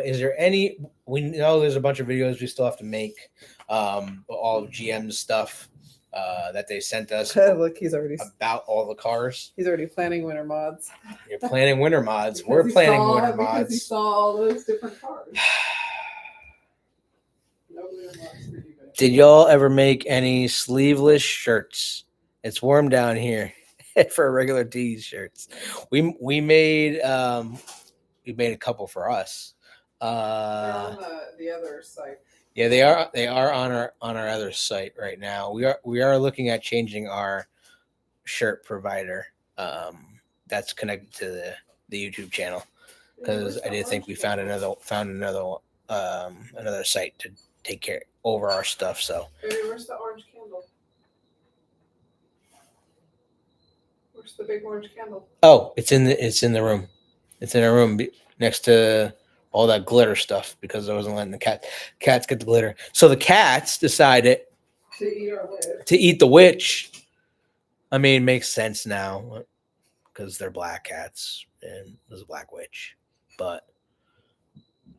is there any? We know there's a bunch of videos we still have to make. All of GM's stuff that they sent us. Look, he's already about all the cars. He's already planning winter mods. You're planning winter mods. We're planning winter mods. Because he saw all those different cars. No winter mods for you, babe. Did y'all ever make any sleeveless shirts? It's warm down here for regular t-shirts. We made a couple for us. They're on the other site. Yeah, they are on our other site right now. We are looking at changing our shirt provider. That's connected to the YouTube channel, because I did think we found another site to take care over our stuff. So Baby, where's the orange candle? Where's the big orange candle? oh, it's in the room. It's in our room next to all that glitter stuff, because I wasn't letting the cats get the glitter. So the cats decided to eat the witch. I mean, makes sense now because they're black cats and there's a black witch. But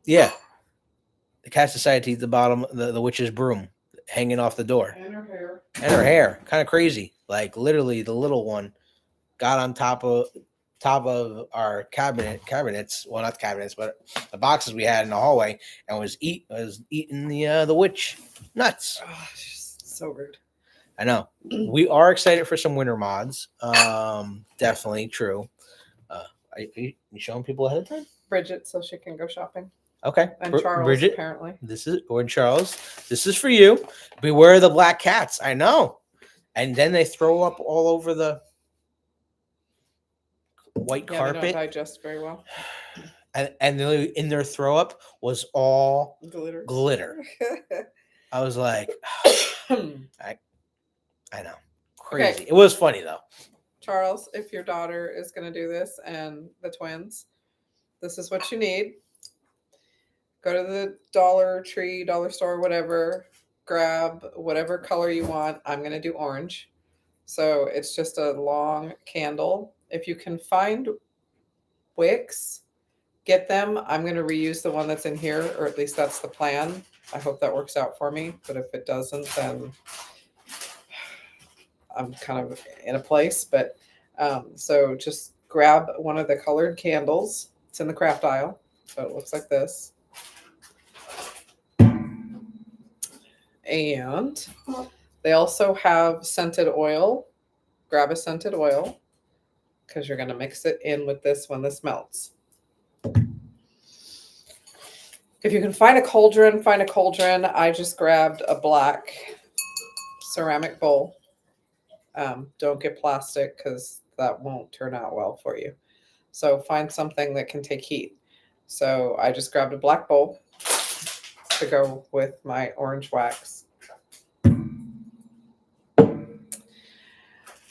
yeah, the cats decided to eat the bottom, the witch's broom hanging off the door. And her hair. And her hair. Kind of crazy. Like literally the little one got on top of our cabinets, well, not cabinets, but the boxes we had in the hallway, and was eating the witch nuts. Oh, so rude. I know. We are excited for some winter mods. Definitely true. You showing people ahead of time? Bridget, so she can go shopping. Okay. And Charles, Bridget, apparently. Or Charles. This is for you. Beware the black cats. I know. And then they throw up all over the white carpet. They don't digest very well. And in their throw up was all glitter. I was like, I know, crazy. Okay. It was funny though. Charles, if your daughter is going to do this, and the twins, this is what you need. Go to the Dollar Tree, dollar store, whatever. Grab whatever color you want. I'm going to do orange. So it's just a long candle. If you can find wicks, get them. I'm going to reuse the one that's in here, or at least that's the plan. I hope that works out for me. But if it doesn't, then I'm kind of in a place. But so just grab one of the colored candles. It's in the craft aisle. So it looks like this. And they also have scented oil. Grab a scented oil, because you're going to mix it in with this when this melts. If you can find a cauldron, find a cauldron. I just grabbed a black ceramic bowl. Don't get plastic, because that won't turn out well for you. So find something that can take heat. So I just grabbed a black bowl to go with my orange wax.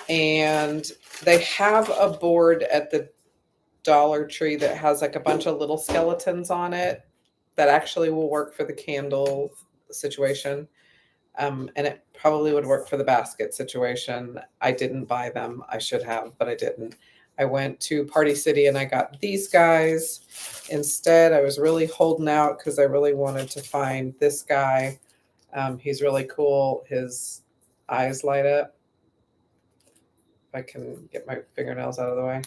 And they have a board at the Dollar Tree that has like a bunch of little skeletons on it that actually will work for the candle situation. And it probably would work for the basket situation. I didn't buy them. I should have, but I didn't. I went to Party City and I got these guys. Instead, I was really holding out because I really wanted to find this guy. He's really cool. His eyes light up. I can get my fingernails out of the way.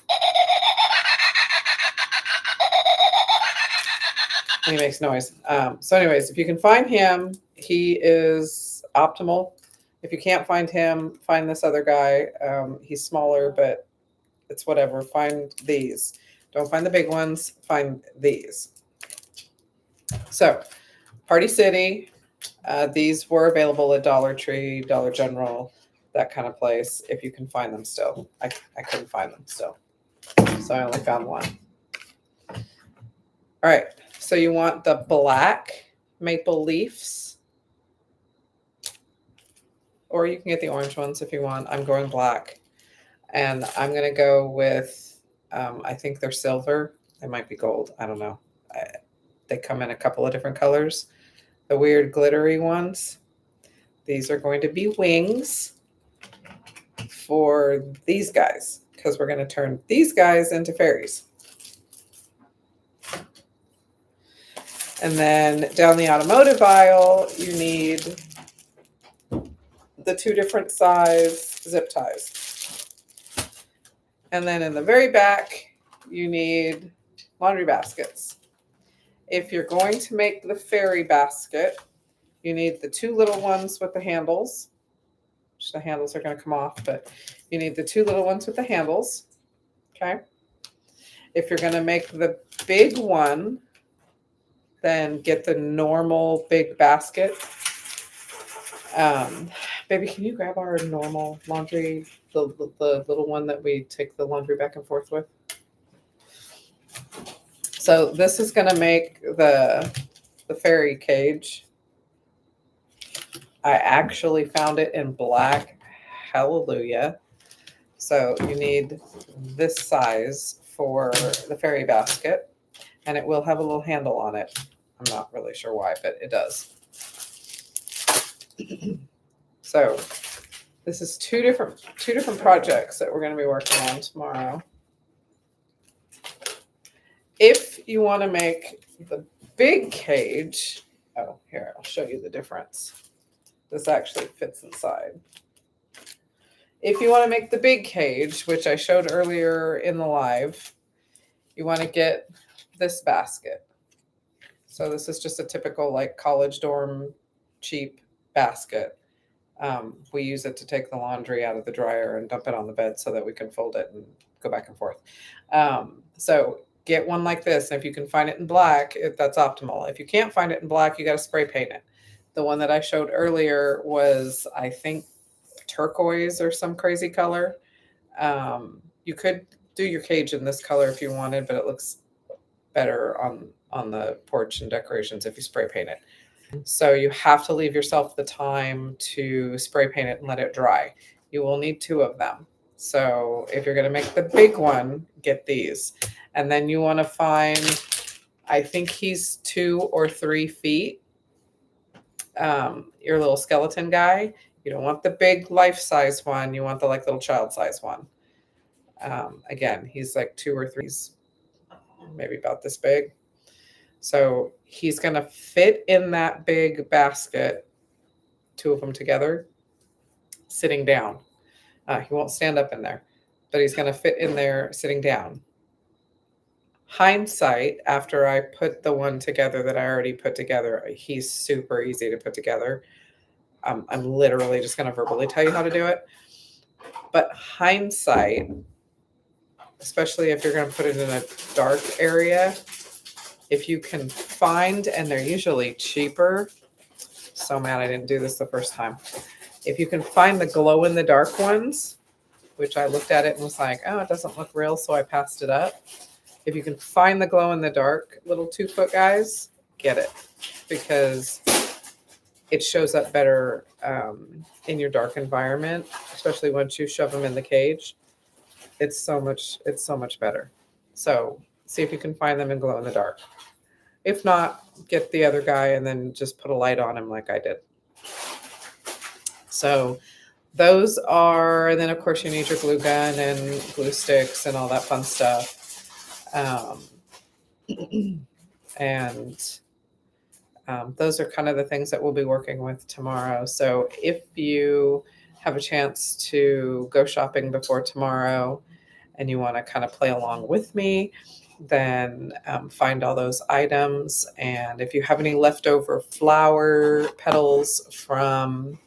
And he makes noise. So anyways, if you can find him, he is optimal. If you can't find him, find this other guy. He's smaller, but it's whatever. Find these. Don't find the big ones. Find these. So, Party City, these were available at Dollar Tree, Dollar General, that kind of place, if you can find them still. I couldn't find them still, so I only found one. All right, so you want the black maple leafs, or you can get the orange ones if you want. I'm going black, and I'm going to go with, I think they're silver. They might be gold. I don't know. They come in a couple of different colors. The weird glittery ones. These are going to be wings for these guys, because we're going to turn these guys into fairies. And then down the automotive aisle, you need the 2 different size zip ties. And then in the very back, you need laundry baskets. If you're going to make the fairy basket, you need the 2 little ones with the handles, which the handles are going to come off, but you need the 2 little ones with the handles. Okay. If you're going to make the big one, then get the normal big basket. Baby, can you grab our normal laundry, the little one that we take the laundry back and forth with? So this is going to make the fairy cage. I actually found it in black. Hallelujah. So you need this size for the fairy basket, and it will have a little handle on it. I'm not really sure why, but it does. So this is two different projects that we're going to be working on tomorrow. If you want to make the big cage, oh, here, I'll show you the difference. This actually fits inside. If you want to make the big cage, which I showed earlier in the live, you want to get this basket. So this is just a typical like college dorm cheap basket. We use it to take the laundry out of the dryer and dump it on the bed so that we can fold it and go back and forth. So get one like this. And if you can find it in black, that's optimal. If you can't find it in black, you got to spray paint it. The one that I showed earlier was, I think, turquoise or some crazy color. You could do your cage in this color if you wanted, but it looks better on the porch and decorations if you spray paint it. So you have to leave yourself the time to spray paint it and let it dry. You will need 2 of them. So if you're going to make the big one, get these. And then you want to find, I think he's 2 or 3 feet. Your little skeleton guy. You don't want the big life-size one. You want the like little child-size one. Again, he's like 2 or 3, maybe about this big. So he's going to fit in that big basket, 2 of them together, sitting down. He won't stand up in there, but he's going to fit in there sitting down. Hindsight, after I put the one together that I already put together, he's super easy to put together. I'm literally just going to verbally tell you how to do it. But hindsight, especially if you're going to put it in a dark area, if you can find, and they're usually cheaper. So mad I didn't do this the first time. If you can find the glow in the dark ones, which I looked at it and was like, oh, it doesn't look real, so I passed it up. If you can find the glow in the dark little 2-foot guys, get it, because it shows up better in your dark environment, especially once you shove them in the cage. It's so much better. So see if you can find them and glow in the dark. If not, get the other guy and then just put a light on him like I did. So those are, and then of course you need your glue gun and glue sticks and all that fun stuff. Those are kind of the things that we'll be working with tomorrow. So if you have a chance to go shopping before tomorrow and you want to kind of play along with me, then find all those items. And if you have any leftover flower petals from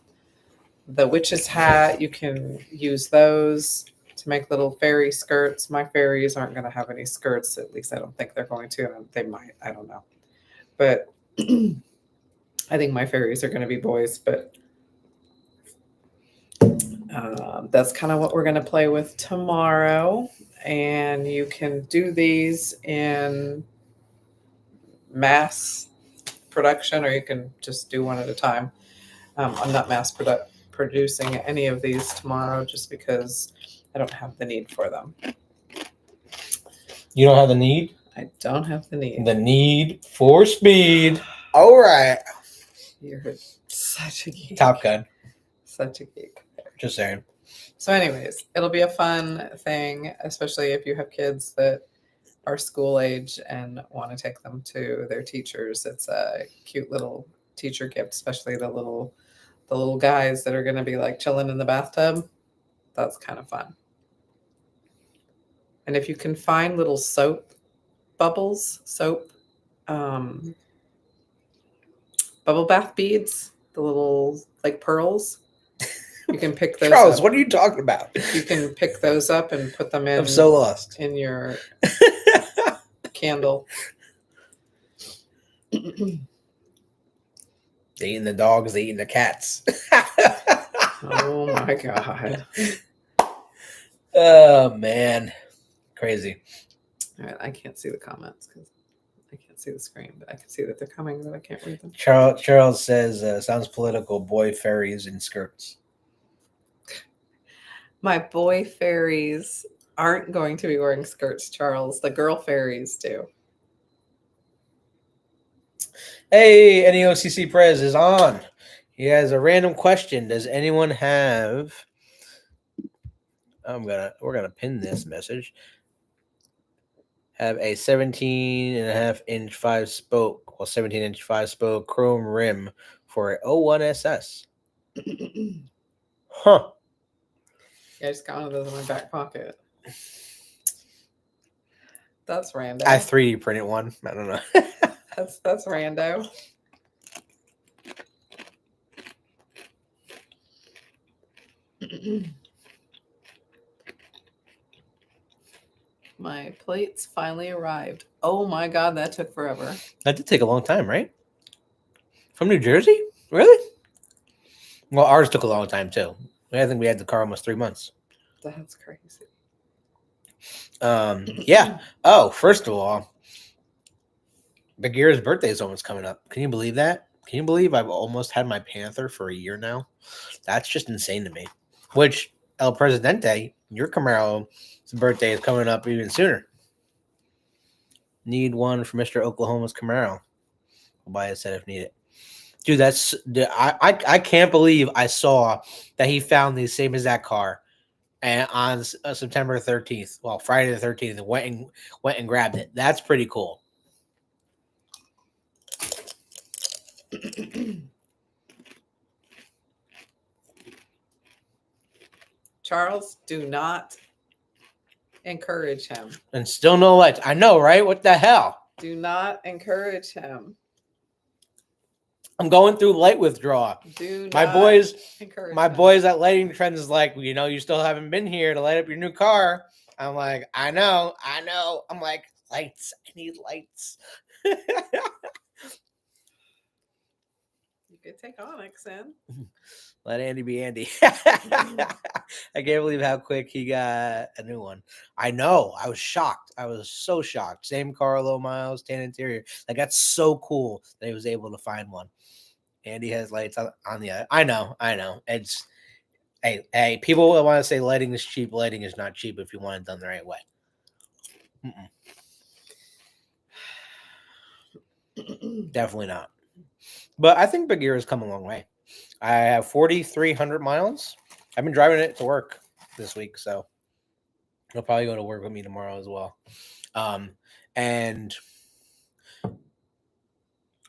the witch's hat, you can use those to make little fairy skirts. My fairies aren't going to have any skirts. At least I don't think they're going to. They might. I don't know. but I think my fairies are going to be boys, but that's kind of what we're going to play with tomorrow. And you can do these in mass production, or you can just do one at a time. I'm not producing any of these tomorrow just because I don't have the need for them. You don't have the need? I don't have the need. The need for speed. All right. You're such a geek. Top Gun. Such a geek. Just saying. So anyways, it'll be a fun thing, especially if you have kids that are school age and want to take them to their teachers. It's a cute little teacher gift, especially the little guys that are going to be like chilling in the bathtub. That's kind of fun. And if you can find little soap bubbles, bubble bath beads, the little like pearls, you can pick those Charles, up. what are you talking about? You can pick those up and put them in. I'm so lost. In your candle. They eating the dogs, they eating the cats. Oh my god. Oh man. Crazy. All right, I can't see the comments because I can't see the screen, but I can see that they're coming, but I can't read them. Charles says, sounds political, boy fairies in skirts. My boy fairies aren't going to be wearing skirts, Charles. The girl fairies do. Hey, NEOCC Prez is on. He has a random question. Does anyone have... We're gonna pin this message. Have a 17.5-inch 5-spoke, 17-inch 5-spoke chrome rim for a 01 SS. Huh. Yeah, I just got one of those in my back pocket. That's rando. I 3D printed one. I don't know. That's rando. My plates finally arrived. Oh my god, that took forever. That did take a long time, right? From New Jersey? Really? Well, ours took a long time too. I think we had the car almost 3 months. That's crazy. Yeah. Oh, first of all, Bagheera's birthday is almost coming up. Can you believe that? Can you believe I've almost had my Panther for a year now? That's just insane to me. Which, El Presidente, your Camaro's birthday is coming up even sooner. Need one for Mr. Oklahoma's Camaro. I'll buy a set if needed. Dude, I can't believe I saw that he found the same exact car and on September 13th. Well, Friday the 13th, and went and grabbed it. That's pretty cool. Charles, do not encourage him. And still no lights. I know, right? What the hell? Do not encourage him. I'm going through light withdrawal. My boys at Lighting Trends is like, well, you still haven't been here to light up your new car. I'm like, I know. I'm like, lights. I need lights. You could take Onyx in. Let Andy be Andy. I can't believe how quick he got a new one. I know. I was shocked. I was so shocked. Same car, low miles, tan interior. Like, that's so cool that he was able to find one. Andy has lights on the other. I know. It's hey, people want to say lighting is cheap. Lighting is not cheap if you want it done the right way. Definitely not. But I think Bagheera's come a long way. I have 4,300 miles. I've been driving it to work this week, so he'll probably go to work with me tomorrow as well. And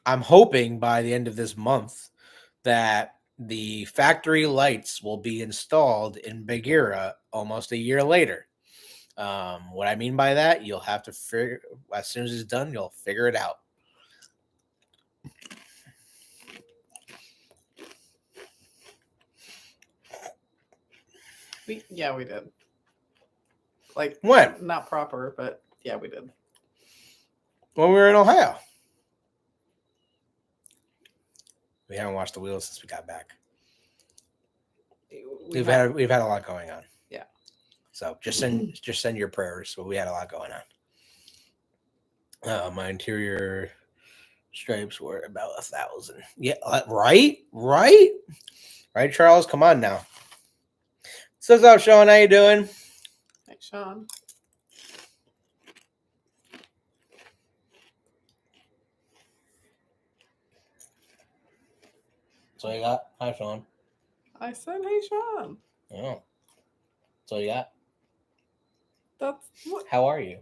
I'm hoping by the end of this month that the factory lights will be installed in Bagheera almost a year later. What I mean by that, you'll have to figure, as soon as it's done, you'll figure it out. We did. Like, when? Not proper, but yeah, we did. When we were in Ohio. We haven't washed the wheels since we got back. We We've had a lot going on. Yeah. So just send your prayers. But we had a lot going on. My interior stripes were about 1,000. Yeah, right, Charles. Come on now. So what's up, Sean? How you doing? Hey, Sean. So you got? Hi, Sean. I said, hey, Sean. Oh. So you got? That's what? How are you?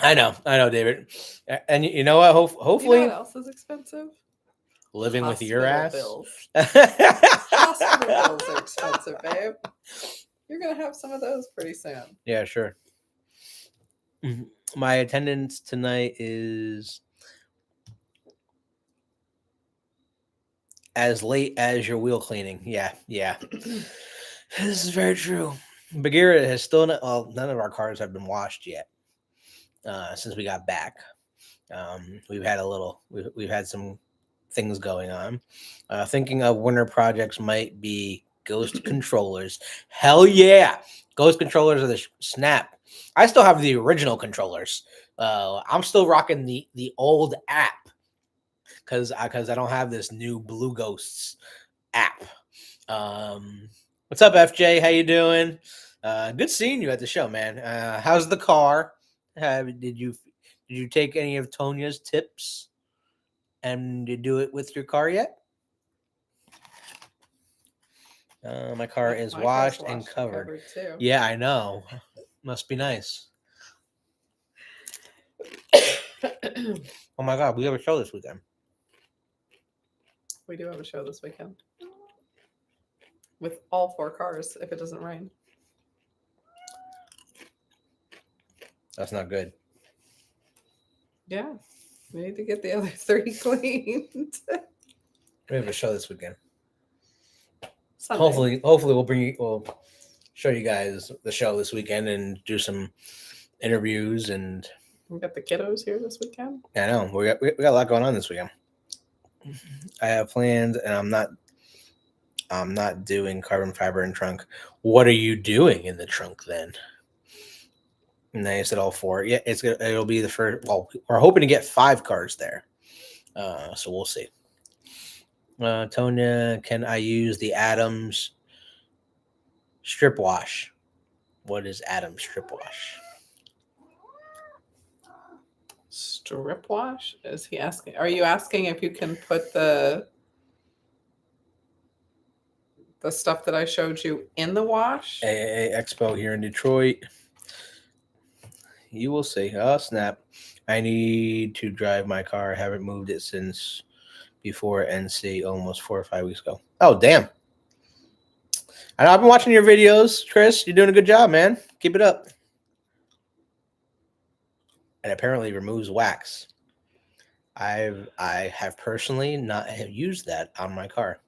I know, David. And you know what? Hopefully, you know what else is expensive? Living with your ass. Bills. Hospital bills are expensive, babe. You're gonna have some of those pretty soon. Yeah, sure. My attendance tonight is as late as your wheel cleaning. Yeah. This is very true. Bagheera has still not. Well, none of our cars have been washed yet since we got back. We've had we've had some things going on. Thinking of winter projects might be ghost controllers. Hell yeah, ghost controllers are the snap. I still have the original controllers. I'm still rocking the old app because I don't have this new Blue Ghosts app. What's up, FJ? How you doing? Good seeing you at the show, man. How's the car? Did you take any of Tonia's tips? And did you do it with your car yet? My car is washed and covered. Too. Yeah, I know. Must be nice. Oh my God, we have a show this weekend. We do have a show this weekend. With all 4 cars, if it doesn't rain. That's not good. Yeah. We need to get the other 3 cleaned. We have a show this weekend. Sunday. Hopefully we'll show you guys the show this weekend and do some interviews. And we got the kiddos here this weekend. I know we got a lot going on this weekend. I have plans, and I'm not doing carbon fiber in trunk. What are you doing in the trunk then? And they said all 4. Yeah, it'll be the first. Well, we're hoping to get 5 cars there. So we'll see. Tonya, can I use the Adams strip wash? What is Adams strip wash? Strip wash? Is he asking? Are you asking if you can put the stuff that I showed you in the wash? AAA Expo here in Detroit. You will see. Oh, snap. I need to drive my car. I haven't moved it since before NC almost 4 or 5 weeks ago. Oh, damn. I know I've been watching your videos, Chris. You're doing a good job, man. Keep it up. And apparently removes wax. I have personally not used that on my car,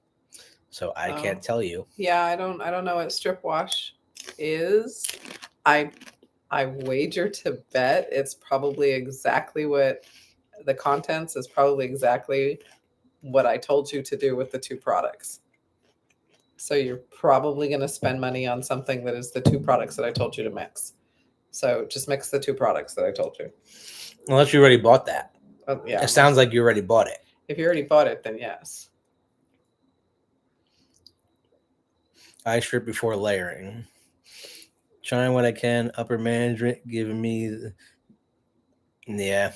so I can't tell you. Yeah, I don't know what strip wash is. I wager to bet it's probably exactly what the contents is probably exactly what I told you to do with the 2 products. So you're probably going to spend money on something that is the 2 products that I told you to mix. So just mix the 2 products that I told you. Unless you already bought that. Yeah. It sounds like you already bought it. If you already bought it, then yes. I strip before layering. Trying what I can. Upper management giving me. Yeah.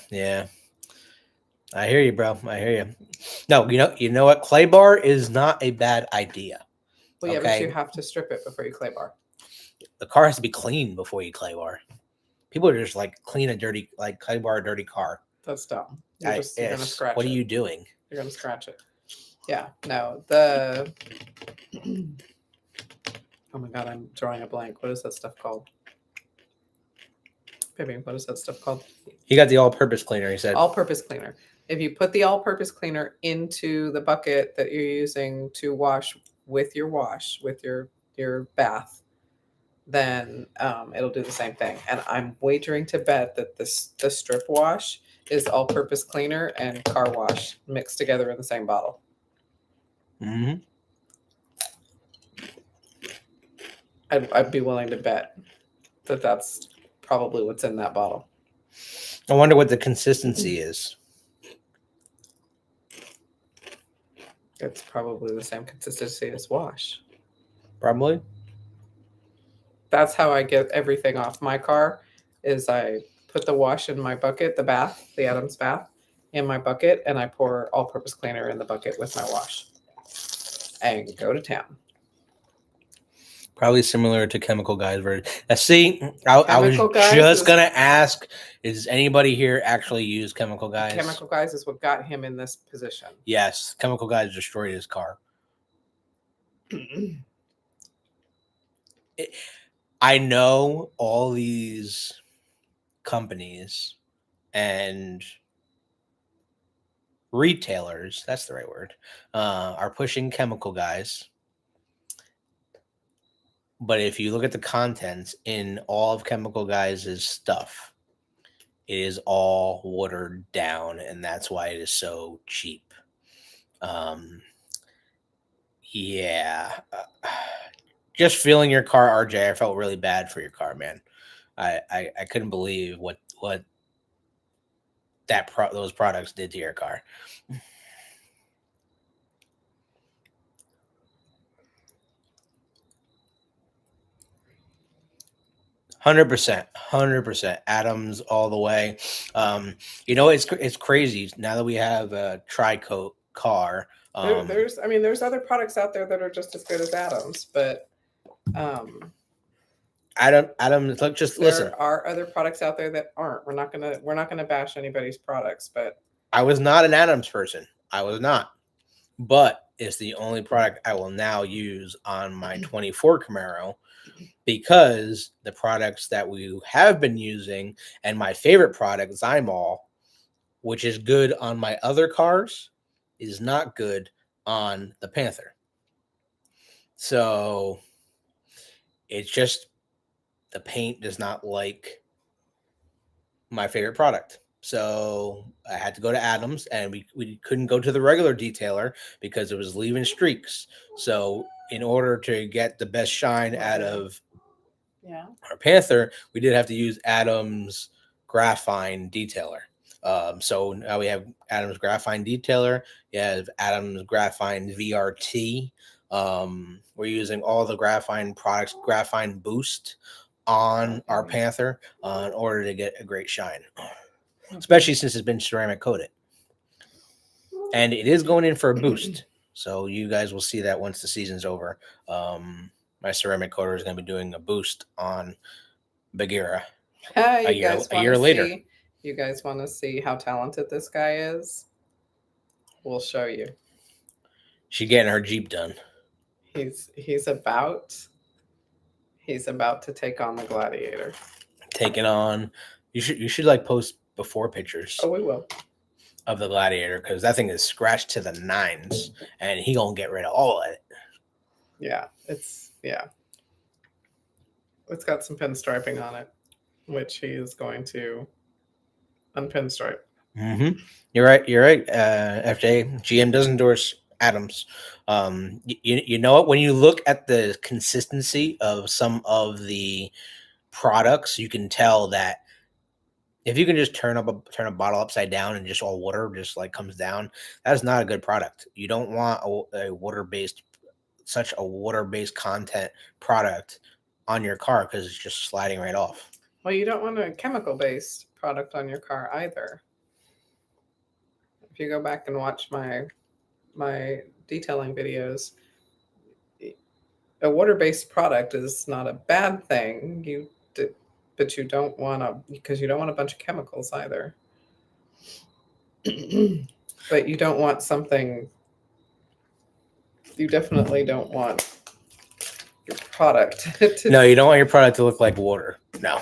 I hear you, bro. I hear you. No, you know what? Clay bar is not a bad idea. Well, yeah, but you have to strip it before you clay bar. The car has to be clean before you clay bar. People are just like clean a dirty, like clay bar a dirty car. That's dumb. You're gonna scratch what it. are you doing? You're gonna scratch it. Yeah. No. The. Oh my God, I'm drawing a blank. What is that stuff called? Baby, what is that stuff called? He got the all-purpose cleaner, he said. All-purpose cleaner. If you put the all-purpose cleaner into the bucket that you're using to wash with your bath, then it'll do the same thing. And I'm wagering to bet that the strip wash is all-purpose cleaner and car wash mixed together in the same bottle. Mm-hmm. I'd be willing to bet that that's probably what's in that bottle. I wonder what the consistency is. It's probably the same consistency as wash. Probably. That's how I get everything off my car, is I put the wash in my bucket, the Adams bath, in my bucket, and I pour all-purpose cleaner in the bucket with my wash and go to town. Probably similar to Chemical Guy's version. See, I was Guys just going to ask, is anybody here actually use Chemical Guys? Chemical Guys is what got him in this position. Yes, Chemical Guys destroyed his car. I know all these companies and retailers, that's the right word, are pushing Chemical Guys. But if you look at the contents in all of Chemical Guys' stuff, it is all watered down, and that's why it is so cheap. Yeah. Just feeling your car, RJ, I felt really bad for your car, man. I couldn't believe what those products did to your car. 100%. Adams all the way. It's crazy now that we have a tri-coat car. There's other products out there that are just as good as Adams, but Adams, look, just listen. There are other products out there that aren't. We're not gonna bash anybody's products, but I was not an Adams person. I was not, but it's the only product I will now use on my 24 Camaro, because the products that we have been using, and my favorite product, Zymol, which is good on my other cars, is not good on the Panther. So it's just the paint does not like my favorite product. So I had to go to Adams, and we couldn't go to the regular detailer because it was leaving streaks. So in order to get the best shine out of our Panther, we did have to use Adams Graphene Detailer. So now we have Adams Graphene Detailer. You have Adams Graphene VRT. We're using all the graphene products, Graphene Boost, on our Panther in order to get a great shine, especially since it's been ceramic coated. And it is going in for a boost. So you guys will see that once the season's over. My ceramic coater is going to be doing a boost on Bagheera a year later. You guys want to see how talented this guy is? We'll show you. She's getting her Jeep done. He's about to take on the Gladiator. Taking on. You should like post before pictures. Oh, we will. Of the Gladiator, because that thing is scratched to the nines, and he gonna get rid of all of it. Yeah, it's got some pinstriping on it, which he is going to unpinstripe. Mm-hmm. You're right. FJ, GM does endorse Adams. You know what? When you look at the consistency of some of the products, you can tell that if you can just turn a bottle upside down and just all water just like comes down, that's not a good product. You don't want such a water-based content product on your car, because it's just sliding right off. Well, you don't want a chemical-based product on your car either. If you go back and watch my detailing videos, a water-based product is not a bad thing. But you don't want because you don't want a bunch of chemicals either. But you don't want something. You definitely don't want your product No, you don't want your product to look like water. No.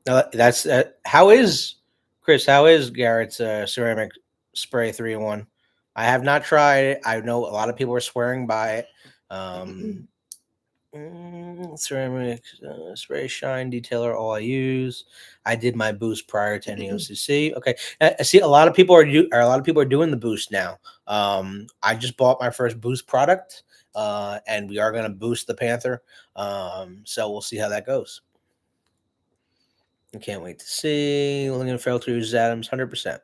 That's how is Garrett's ceramic spray 3-in-1? I have not tried it. I know a lot of people are swearing by it. Ceramic spray shine detailer, all I use. I did my boost prior to any OCC. Okay, I see a lot of people are doing the boost now. I just bought my first boost product, and we are going to boost the Panther. So we'll see how that goes. I can't wait to see. Looking to fail to use Adams 100%.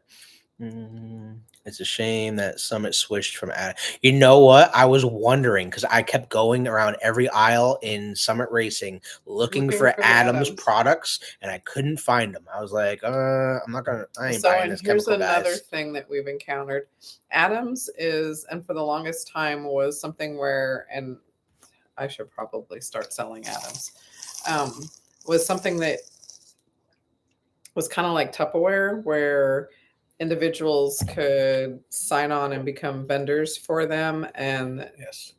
It's a shame that Summit switched from Adam. You know what? I was wondering because I kept going around every aisle in Summit Racing looking for the Adams products, and I couldn't find them. I was like, I'm not gonna. I ain't buying this here's chemical, another guys. thing that we've encountered. Adams is, and for the longest time was something where, and I should probably start selling Adams. Was something that was kind of like Tupperware, where individuals could sign on and become vendors for them, and Yes,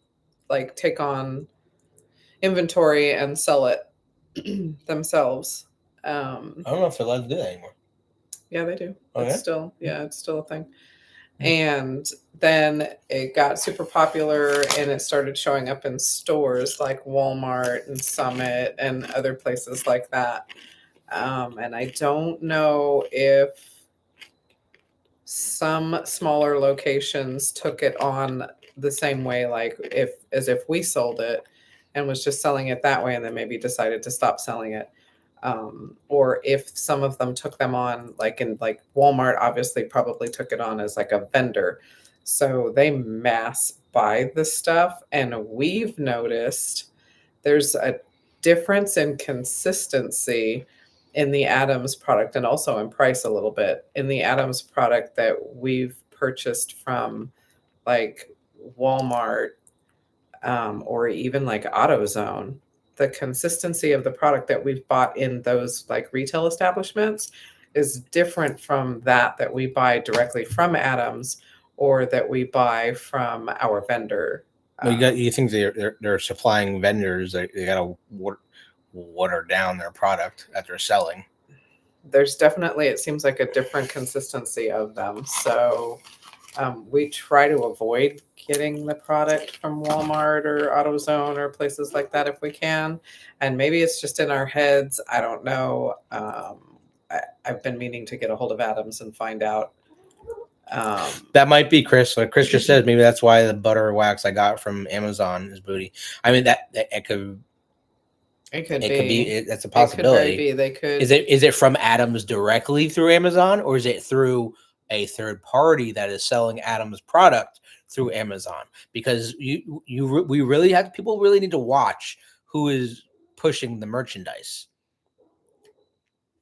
like take on inventory and sell it themselves. I don't know if they're allowed to do that anymore. Yeah, they do. Oh, It's yeah? still, yeah, it's still a thing. Mm. And then it got super popular and it started showing up in stores like Walmart and Summit and other places like that. And I don't know if some smaller locations took it on the same way, like as if we sold it and was just selling it that way and then maybe decided to stop selling it. Or if some of them took them on, like in like Walmart obviously probably took it on as like a vendor, so they mass buy the stuff. And we've noticed there's a difference in consistency in the Adams product, and also in price a little bit in the Adams product that we've purchased from like Walmart, or even like AutoZone. The consistency of the product that we've bought in those like retail establishments is different from that we buy directly from Adams or that we buy from our vendor. Well, you think they're supplying vendors? They got to water down their product that they're selling. There's definitely, it seems like a different consistency of them. So we try to avoid getting the product from Walmart or AutoZone or places like that if we can. And maybe it's just in our heads. I don't know. I've been meaning to get a hold of Adams and find out. That might be Chris. Like Chris just said, maybe that's why the butter wax I got from Amazon is booty. I mean, that it could. It could be. That's a possibility. It could be. They could. Is it from Adams directly through Amazon, or is it through a third party that is selling Adams product through Amazon? Because we really have, people really need to watch who is pushing the merchandise.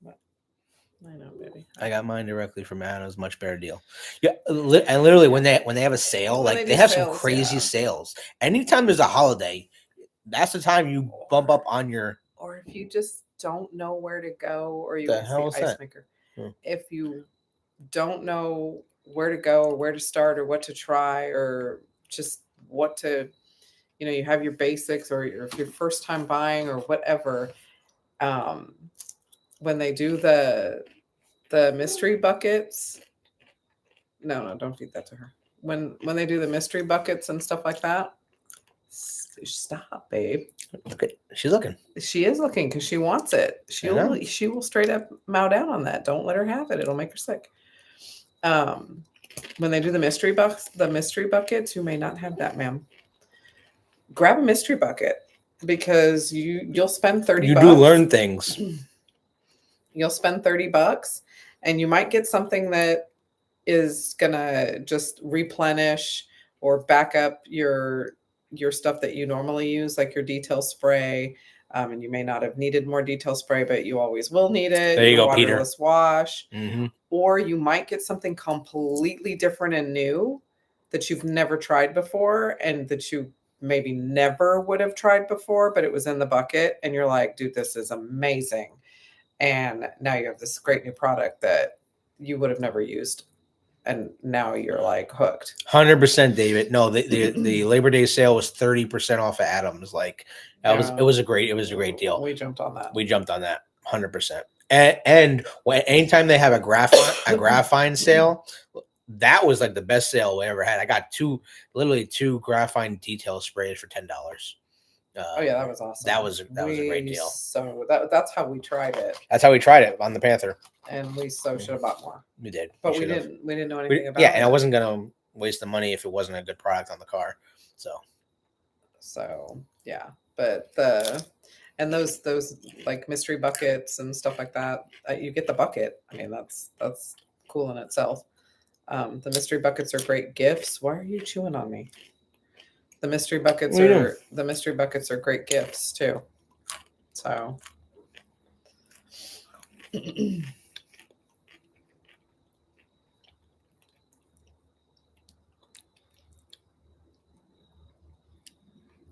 I know, baby. I got mine directly from Adams. Much better deal. Yeah, and literally when they have a sale, like they have some crazy sales. Anytime there's a holiday, that's the time you bump up on your. Or if you just don't know where to go, or you The hell is ice that? maker. If you don't know where to go or where to start or what to try or just what to, you have your basics, or if you're first time buying or whatever, when they do the mystery buckets, no, don't feed that to her. When they do the mystery buckets and stuff like that, stop, babe. Okay, she's looking. She is looking because she wants it. She will straight up mow down on that. Don't let her have it. It'll make her sick. When they do the mystery buckets, you may not have that, ma'am. Grab a mystery bucket because you'll spend $30. You do learn things. You'll spend $30 and you might get something that is gonna just replenish or back up your stuff that you normally use, like your detail spray. And you may not have needed more detail spray, but you always will need it. There you go, waterless Peter. Wash. Mm-hmm. Or you might get something completely different and new that you've never tried before, and that you maybe never would have tried before, but it was in the bucket and you're like, dude, this is amazing. And now you have this great new product that you would have never used. And now you're like hooked. 100%, David. No, the Labor Day sale was 30% off of Adams. Like it was a great deal. We jumped on that. 100%. And when anytime they have a graphine sale, that was like the best sale we ever had. I got literally two graphite detail sprays for $10. Oh yeah, that was awesome. That was a great deal. So that's how we tried it. That's how we tried it on the Panther. And we should have bought more. We did, but we didn't know anything about it. Yeah, and I wasn't gonna waste the money if it wasn't a good product on the car. So yeah, but those like mystery buckets and stuff like that, you get the bucket. I mean, that's cool in itself. The mystery buckets are great gifts. Why are you chewing on me? The mystery buckets are great gifts too. So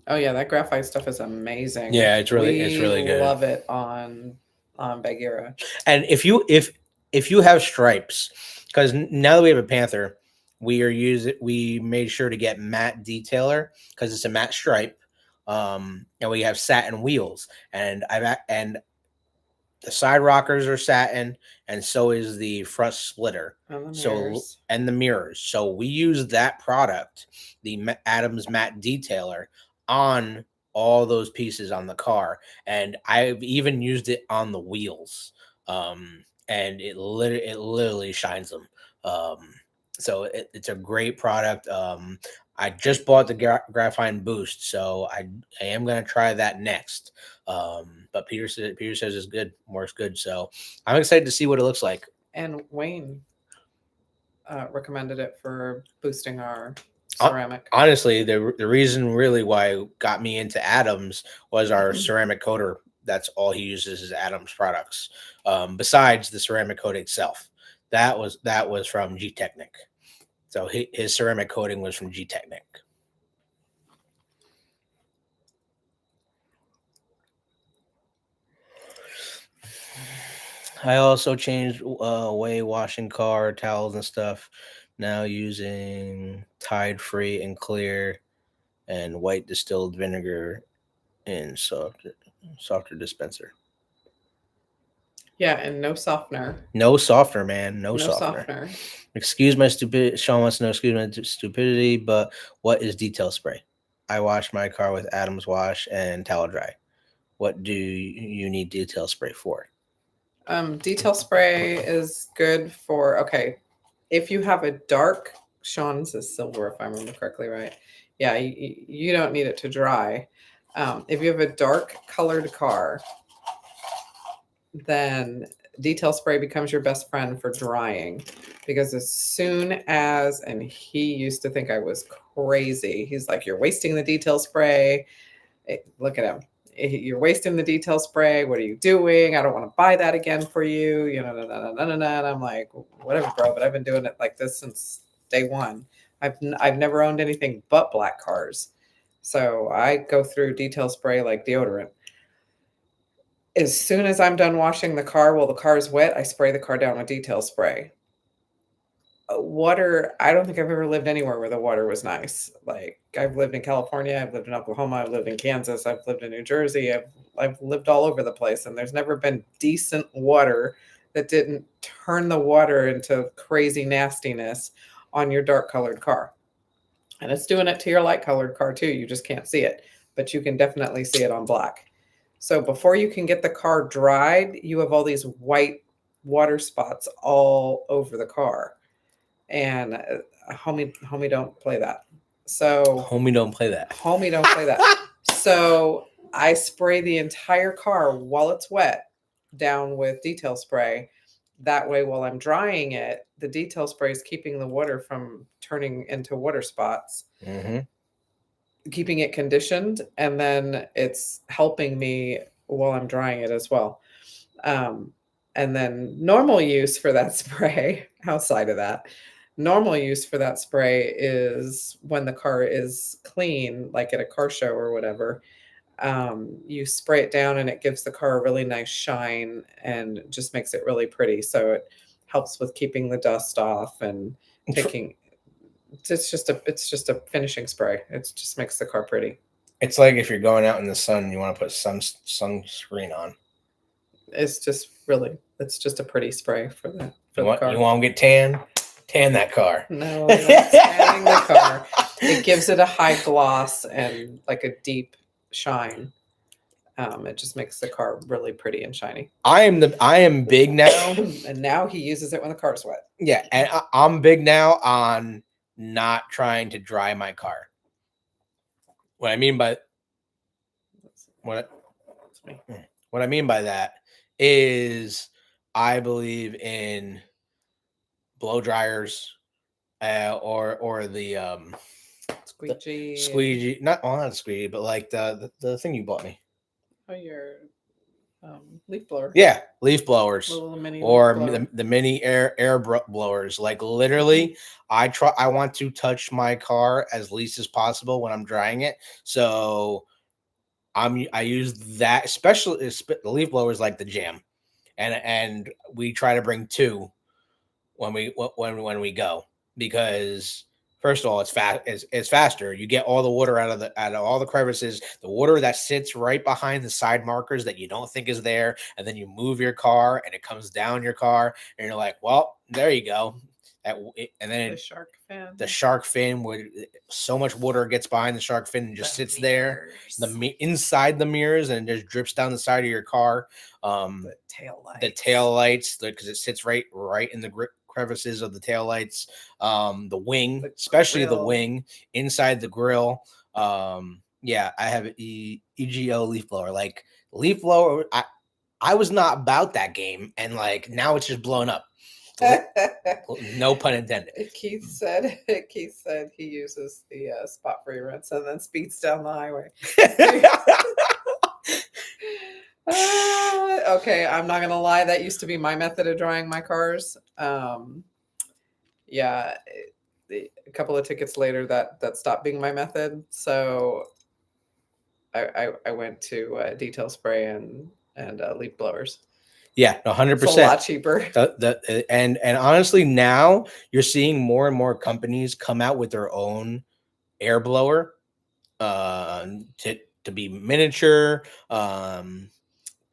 oh yeah, that graphite stuff is amazing. Yeah, it's really good. Love it on Bagheera. And if you have stripes, because now that we have a Panther, we made sure to get matte detailer because it's a matte stripe, and we have satin wheels, and the side rockers are satin, and so is the front splitter. And the mirrors. So we use that product, the Adams matte detailer, on all those pieces on the car, and I've even used it on the wheels. And it literally shines them. So it's a great product. I just bought the graphite boost, so I am gonna try that next. But Peter says it's good, works good. So I'm excited to see what it looks like. And Wayne recommended it for boosting our ceramic. Honestly, the reason really why it got me into Adams was our ceramic coater. That's all he uses is Adams products. Besides the ceramic coating itself, that was from G Technic. So his ceramic coating was from G Technic. I also changed way washing car towels and stuff. Now using Tide Free and Clear and white distilled vinegar in softer dispenser. Yeah, and no softener. No softener, man. No softener. Excuse my stupidity. Sean wants to know, excuse my stupidity, but what is detail spray? I wash my car with Adams Wash and Towel Dry. What do you need detail spray for? Detail spray is good for, okay, if you have a dark, Sean's is silver, if I remember correctly, right? Yeah, you don't need it to dry. If you have a dark colored car, then detail spray becomes your best friend for drying, because as soon as, and he used to think I was crazy. He's like, you're wasting the detail spray. Look at him. You're wasting the detail spray. What are you doing? I don't want to buy that again for you. You know, and I'm like, whatever, bro. But I've been doing it like this since day one. I've never owned anything but black cars. So I go through detail spray like deodorant. As soon as I'm done washing the car, while the car is wet, I spray the car down with detail spray. Water, I don't think I've ever lived anywhere where the water was nice. Like, I've lived in California, I've lived in Oklahoma, I've lived in Kansas, I've lived in New Jersey, I've lived all over the place, and there's never been decent water that didn't turn the water into crazy nastiness on your dark colored car. And it's doing it to your light colored car too. You just can't see it, but you can definitely see it on black. So before you can get the car dried, you have all these white water spots all over the car. And homie don't play that. So homie don't play that. Homie don't play that. So I spray the entire car while it's wet down with detail spray. That way, while I'm drying it, the detail spray is keeping the water from turning into water spots, keeping it conditioned, and then it's helping me while I'm drying it as well. And then normal use for that spray, outside of that, normal use for that spray is when the car is clean, like at a car show or whatever. You spray it down and it gives the car a really nice shine and just makes it really pretty. So it helps with keeping the dust off and taking. It's just a finishing spray. It just makes the car pretty. It's like if you're going out in the sun and you want to put sunscreen on. It's just a pretty spray for the car. You want to get tan? Tan that car. No, we're not tanning the car. It gives it a high gloss and like a deep shine. It just makes the car really pretty and shiny. I am big now. And now he uses it when the car's wet. Yeah, and I'm big now on not trying to dry my car. What I mean by what I mean by that is I believe in blow dryers or the squeegee. not squeegee, but like the thing you bought me. Oh, your leaf blower. Yeah, leaf blowers Mini or leaf blower. the mini air blowers. Like literally, I want to touch my car as least as possible when I'm drying it. So I use that, especially the leaf blowers like the jam, and we try to bring two when we go, because first of all, it's faster. You get all the water out of all the crevices, the water that sits right behind the side markers that you don't think is there, and then you move your car and it comes down your car, and you're like, well, there you go. And then the shark fin would so much water gets behind the shark fin and just sits there, inside the mirrors, and just drips down the side of your car. The tail lights, because it sits right in the crevices of the tail lights. The wing, especially the wing inside the grill. Yeah, I have an EGO leaf blower. Like leaf blower, I was not about that game, and like now it's just blown up. No pun intended. Keith said he uses the spot free rinse and then speeds down the highway. Okay, I'm not gonna lie, that used to be my method of drying my cars. Yeah, a couple of tickets later that stopped being my method, so I went to detail spray and leaf blowers. Yeah, 100%. It's a lot cheaper. And honestly, now you're seeing more and more companies come out with their own air blower to be miniature.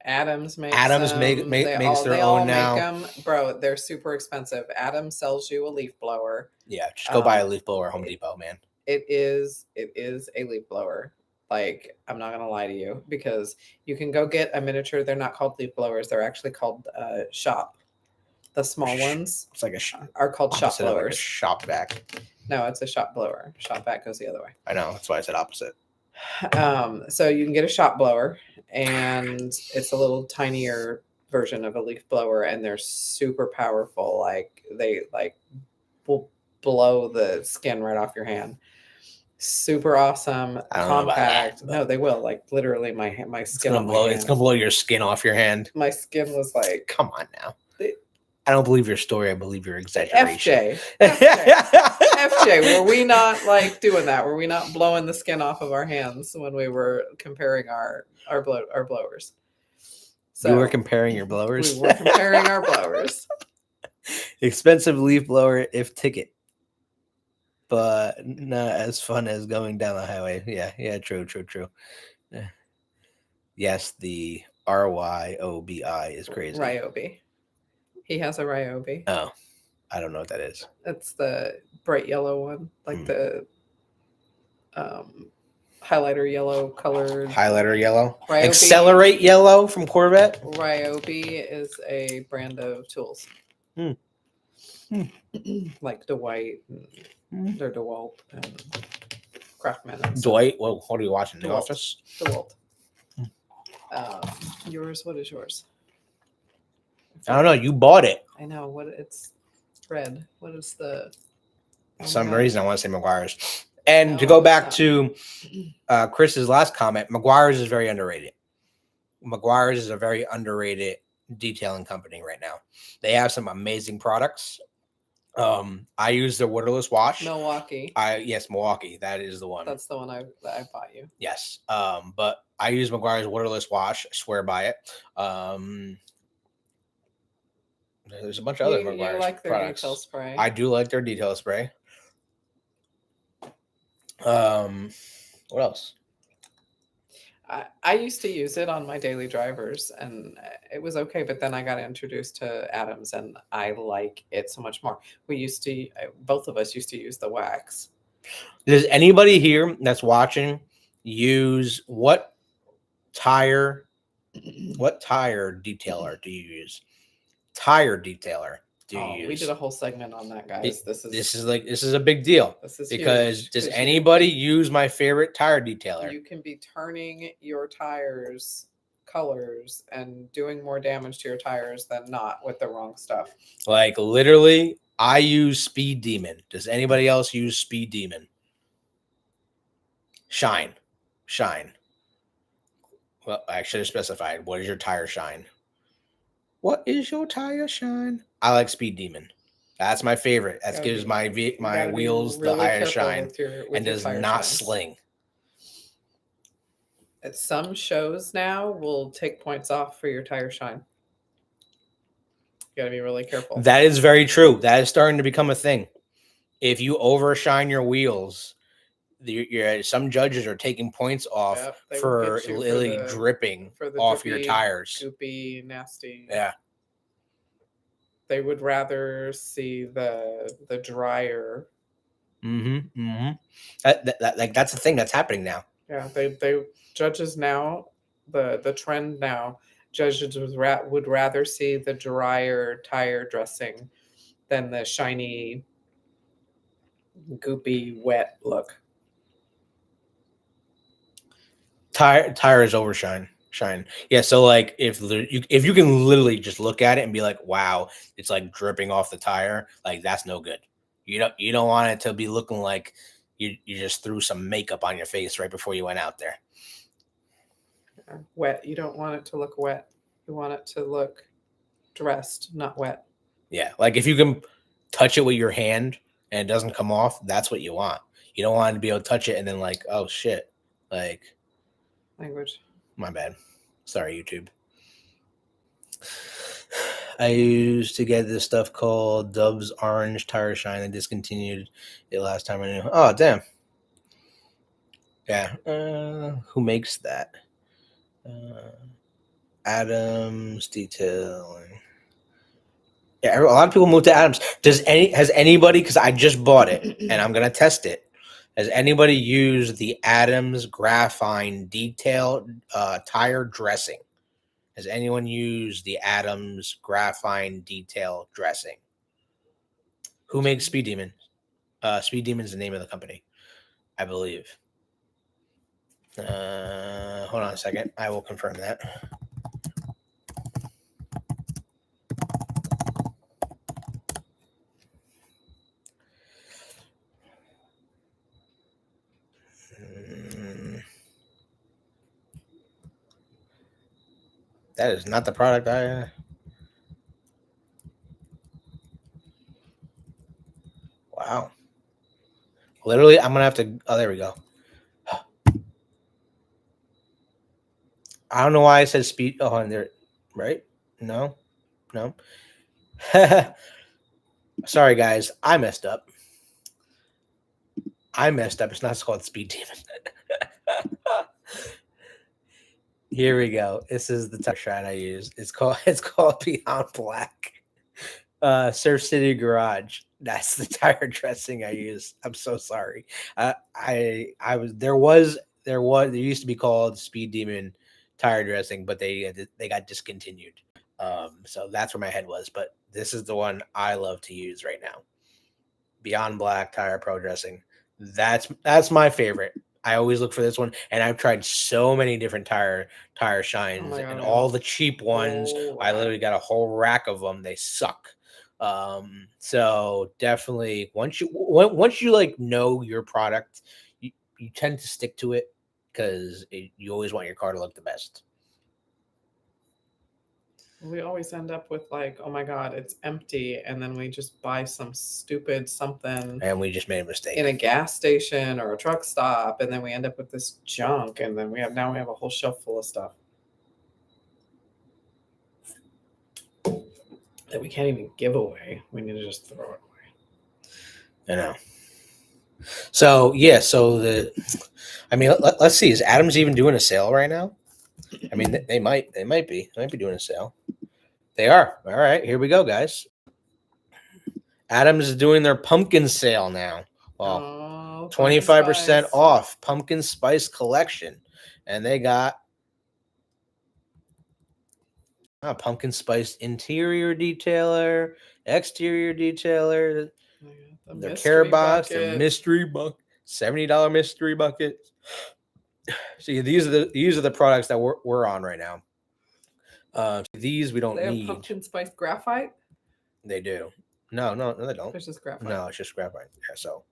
Adams makes their own now. Make them. Bro, they're super expensive. Adams sells you a leaf blower. Yeah, just go buy a leaf blower at Home Depot, man. It is a leaf blower. Like, I'm not gonna lie to you, because you can go get a miniature. They're not called leaf blowers. They're actually called shop. The small ones, it's like are called shop blowers. Like a shop vac. No, it's a shop blower. Shop vac goes the other way. I know, that's why I said opposite. So you can get a shop blower, and it's a little tinier version of a leaf blower, and they're super powerful. Like they will blow the skin right off your hand. Super awesome, compact. No, they will. Like literally, my skin. It's gonna blow your skin off your hand. My skin was like, come on now. I don't believe your story. I believe your exaggeration. FJ, were we not like doing that? Were we not blowing the skin off of our hands when we were comparing our blowers? So you were comparing your blowers? We were comparing our blowers. Expensive leaf blower if ticket, but not as fun as going down the highway. Yeah, true. Yeah. Yes, the RYOBI is crazy. Ryobi. He has a Ryobi. Oh, I don't know what that is. It's the bright yellow one, like the highlighter yellow colored. Highlighter yellow? Ryobi. Accelerate yellow from Corvette? Ryobi is a brand of tools. Like DeWalt and they're DeWalt and Craftsman. And Dwight? Well, what are you watching? The Office? DeWalt. Yours? What is yours? I don't know. You bought it. I know. What it's red. What is the? For some reason, I want to say McGuire's. And to go back to Chris's last comment, McGuire's is very underrated. McGuire's is a very underrated detailing company right now. They have some amazing products. I use their waterless wash. Milwaukee. Milwaukee. That is the one. That's the one I bought you. Yes. But I use McGuire's waterless wash. I swear by it. There's a bunch of other McGuire's like their products. Detail spray. I do like their detail spray. What else? I used to use it on my daily drivers, and it was okay. But then I got introduced to Adams, and I like it so much more. We used to, both of us used to use the wax. Does anybody here that's watching use what tire detailer do you use? Tire detailer do you use? We did a whole segment on that, guys. This is a big deal. This is because huge, does anybody use my favorite tire detailer? You can be turning your tires colors and doing more damage to your tires than not with the wrong stuff. Like literally, I use Speed Demon. Does anybody else use Speed Demon? Shine. Well, I should have specified. What is your tire shine? What is your tire shine? I like Speed Demon. That's my favorite. That gives my wheels the highest shine and does not sling. At some shows now will take points off for your tire shine. You got to be really careful. That is very true. That is starting to become a thing. If you overshine your wheels, some judges are taking points off for literally dripping off your tires. Goopy, nasty. Yeah. They would rather see the drier. That's the thing that's happening now. Yeah, they judges now, the trend now, judges would rather see the drier tire dressing than the shiny, goopy, wet look. Tires overshine. Yeah, so like if you can literally just look at it and be like, wow, it's like dripping off the tire, like that's no good. You don't want it to be looking like you just threw some makeup on your face right before you went out there. Wet. You don't want it to look wet. You want it to look dressed, not wet. Yeah, like if you can touch it with your hand and it doesn't come off, that's what you want. You don't want to be able to touch it and then like, oh shit, like language. My bad. Sorry, YouTube. I used to get this stuff called Dub's Orange Tire Shine. I discontinued it last time I knew. Oh, damn. Yeah. Who makes that? Adams Detailing. Yeah, a lot of people moved to Adams. Has anybody, because I just bought it and I'm going to test it. Has anybody used the Adams Graphene Detail tire dressing? Has anyone used the Adams Graphene Detail dressing? Who makes Speed Demon? Speed Demon is the name of the company, I believe. Hold on a second. I will confirm that. That is not the product I... Wow. Literally, I'm going to have to... Oh, there we go. I don't know why I said speed... Oh, on there. Right? No. Sorry, guys. I messed up. It's not called Speed Demon. Here we go. This is the tire shine I use. It's called Beyond Black. Surf City Garage. That's the tire dressing I use. I'm so sorry. There used to be called Speed Demon tire dressing, but they got discontinued. So that's where my head was. But this is the one I love to use right now. Beyond Black Tire Pro Dressing. That's my favorite. I always look for this one, and I've tried so many different tire shines, and all the cheap ones. I literally got a whole rack of them. They suck. So definitely once you like know your product, you tend to stick to it because you always want your car to look the best. We always end up with like, oh my God, it's empty. And then we just buy some stupid something. And we just made a mistake. In a gas station or a truck stop. And then we end up with this junk. And then we have a whole shelf full of stuff that we can't even give away. We need to just throw it away. I know. So yeah, let's see. Is Adams even doing a sale right now? I mean, they might be doing a sale. They are. All right, here we go, guys. Adams is doing their pumpkin sale now. Well, 25% off pumpkin spice collection, and they got pumpkin spice interior detailer, exterior detailer, their care box, their mystery bucket, $70 mystery bucket. See, these are the products that we're on right now. These we don't need. Pumpkin spice graphite. They do. No, they don't. There's just graphite. No, it's just graphite. Yeah, so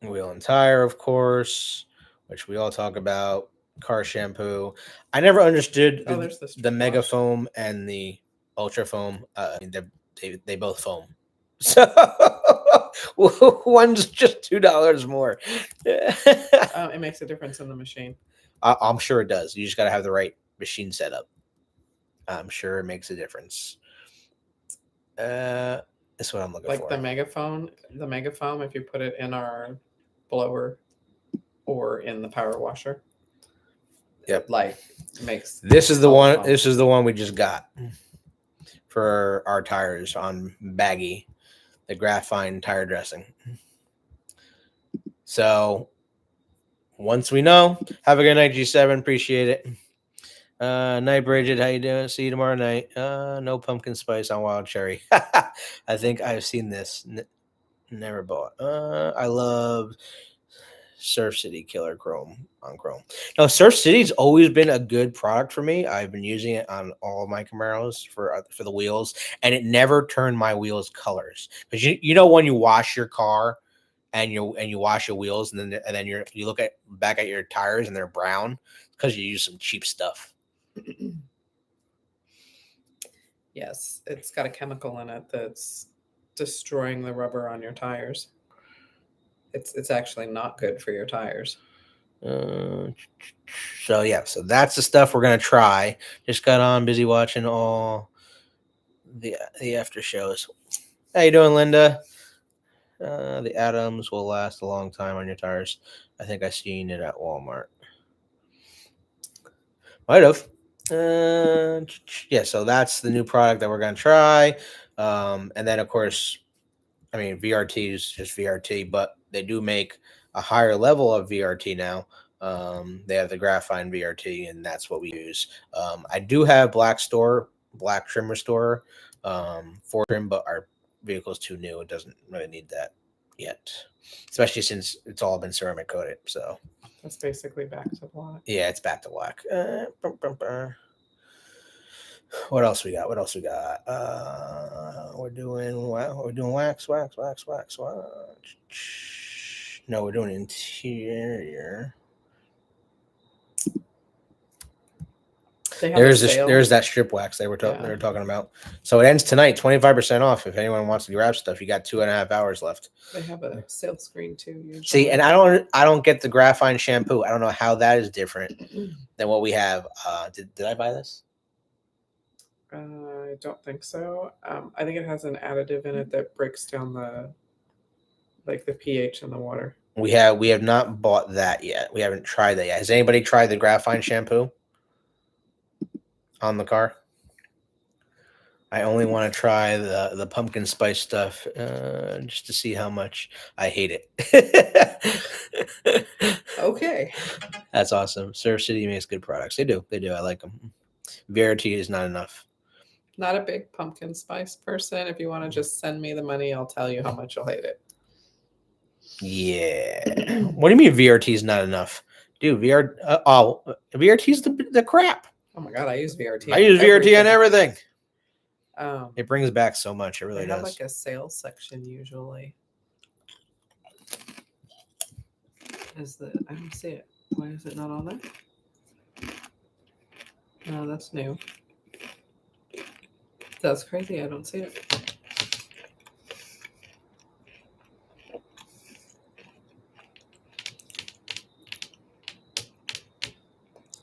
wheel and tire, of course, which we all talk about. Car shampoo. I never understood the mega foam and the ultra foam. They both foam. So one's just $2 more. It makes a difference in the machine. I'm sure it does. You just got to have the right machine set up. I'm sure it makes a difference. That's what I'm looking for. Like the megaphone, if you put it in our blower or in the power washer. Yep. Like makes this is the one. This is the one we just got for our tires on Baggy, the graphite tire dressing. So once we know, have a good night, G7. Appreciate it. Night, Bridget. How you doing? See you tomorrow night. No pumpkin spice on wild cherry. I think I've seen this. Never bought. I love Surf City Killer Chrome on Chrome. No, Surf City's always been a good product for me. I've been using it on all of my Camaros for the wheels, and it never turned my wheels colors. Because you know when you wash your car and you wash your wheels, and then you look back at your tires and they're brown because you use some cheap stuff. Yes, it's got a chemical in it that's destroying the rubber on your tires. It's actually not good for your tires. So that's the stuff we're gonna try. Just got on, busy watching all the after shows. How you doing, Linda? The Adams will last a long time on your tires. I think I seen it at Walmart. Might have. Yeah, so that's the new product that we're gonna try. And then of course, I mean VRT is just VRT, but they do make a higher level of VRT now. They have the graphite VRT, and that's what we use. I do have black trim restorer for trim, but our vehicle is too new. It doesn't really need that yet, especially since it's all been ceramic coated. So that's basically back to black. Yeah, it's back to black. What else we got? We're doing wax. No, we're doing interior. There's that strip wax they were talking about. So it ends tonight, 25% off. If anyone wants to grab stuff, you got 2.5 hours left. They have a sale screen too. Usually. See, and I don't get the graphite shampoo. I don't know how that is different than what we have. Did I buy this? I don't think so. I think it has an additive in it that breaks down the pH in the water. We have not bought that yet. We haven't tried that yet. Has anybody tried the graphite shampoo on the car? I only want to try the pumpkin spice stuff just to see how much I hate it. Okay. That's awesome. Surf City makes good products. They do. I like them. VRT is not enough. Not a big pumpkin spice person. If you want to just send me the money, I'll tell you how much you'll hate it. Yeah. What do you mean VRT is not enough? Dude, VRT is the crap. Oh my God, I use VRT. I use VRT on everything. It brings back so much. It really does. They have like a sales section usually. I don't see it. Why is it not on there? No, that's new. That's crazy. I don't see it.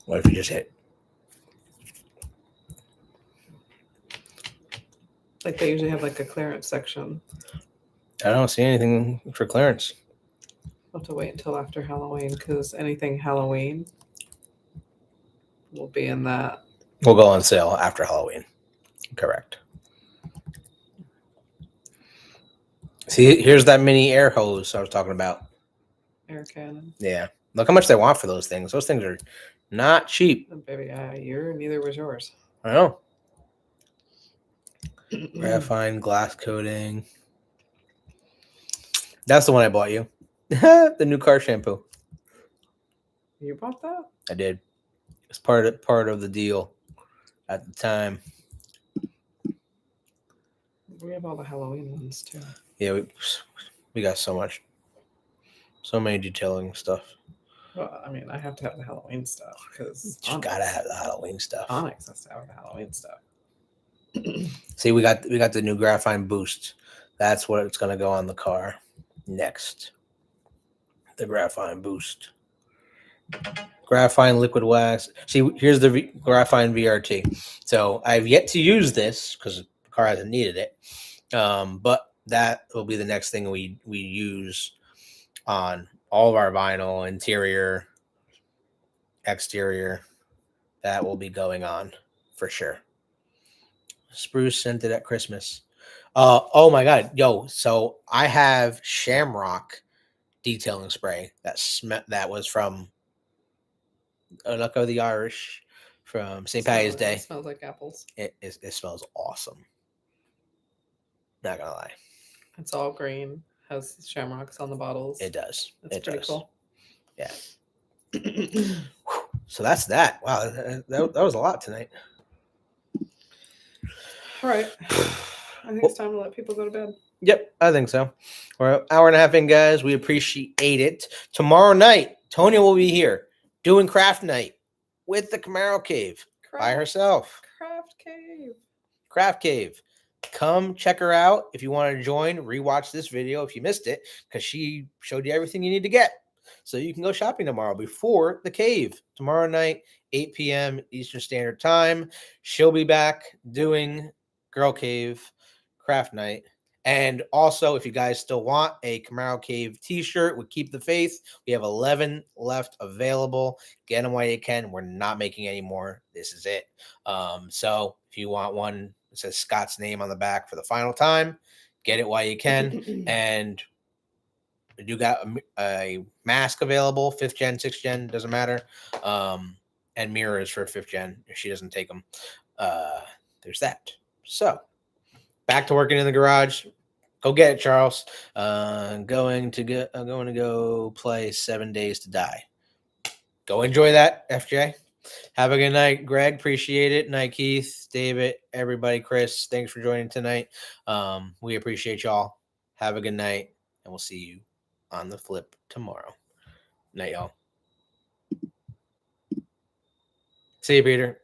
What if you just hit? Like they usually have like a clearance section. I don't see anything for clearance. We'll have to wait until after Halloween because anything Halloween will be in that. We'll go on sale after Halloween. Correct. See, here's that mini air hose I was talking about. Air cannon. Yeah. Look how much they want for those things. Those things are not cheap. Oh, baby, neither was yours. I know. Graphite glass coating. That's the one I bought you. The new car shampoo. You bought that? I did. It's part of the deal at the time. We have all the Halloween ones too. Yeah, we got so many detailing stuff. Well, I mean, I have to have the Halloween stuff because You gotta have the Halloween stuff. Onyx has to have the Halloween stuff. See, we got the new graphite boost. That's what it's gonna go on the car next. The graphite boost. Graphite liquid wax. See, here's the graphite VRT. So I've yet to use this because the car hasn't needed it. But that will be the next thing we use on all of our vinyl, interior, exterior. That will be going on for sure. Spruce scented at Christmas. Oh my God, yo! So I have Shamrock detailing spray that was from Luck of the Irish from St. Patty's Day. It smells like apples. It smells awesome. Not gonna lie. It's all green. Has shamrocks on the bottles. It does. It's pretty cool. Yeah. So that's that. Wow, that was a lot tonight. All right. I think it's time to let people go to bed. Yep, I think so. We're an hour and a half in, guys. We appreciate it. Tomorrow night, Tonya will be here doing craft night with the Camaro Cave by herself. Craft Cave. Come check her out if you want to join. Rewatch this video if you missed it because she showed you everything you need to get. So you can go shopping tomorrow before the cave. Tomorrow night, 8 p.m. Eastern Standard Time. She'll be back doing Girl Cave Craft Night. And also, if you guys still want a Camaro Cave t-shirt with Keep the Faith, we have 11 left available. Get them while you can. We're not making any more. This is it. So if you want one that says Scott's name on the back for the final time, get it while you can. And we do got a mask available, 5th gen, 6th gen, doesn't matter. And mirrors for 5th gen if she doesn't take them. There's that. So back to working in the garage. Go get it, Charles. I'm going to go play 7 Days to Die. Go enjoy that, FJ. Have a good night, Greg. Appreciate it. Night, Keith, David, everybody, Chris. Thanks for joining tonight. We appreciate y'all. Have a good night, and we'll see you on the flip tomorrow. Night, y'all. See you, Peter.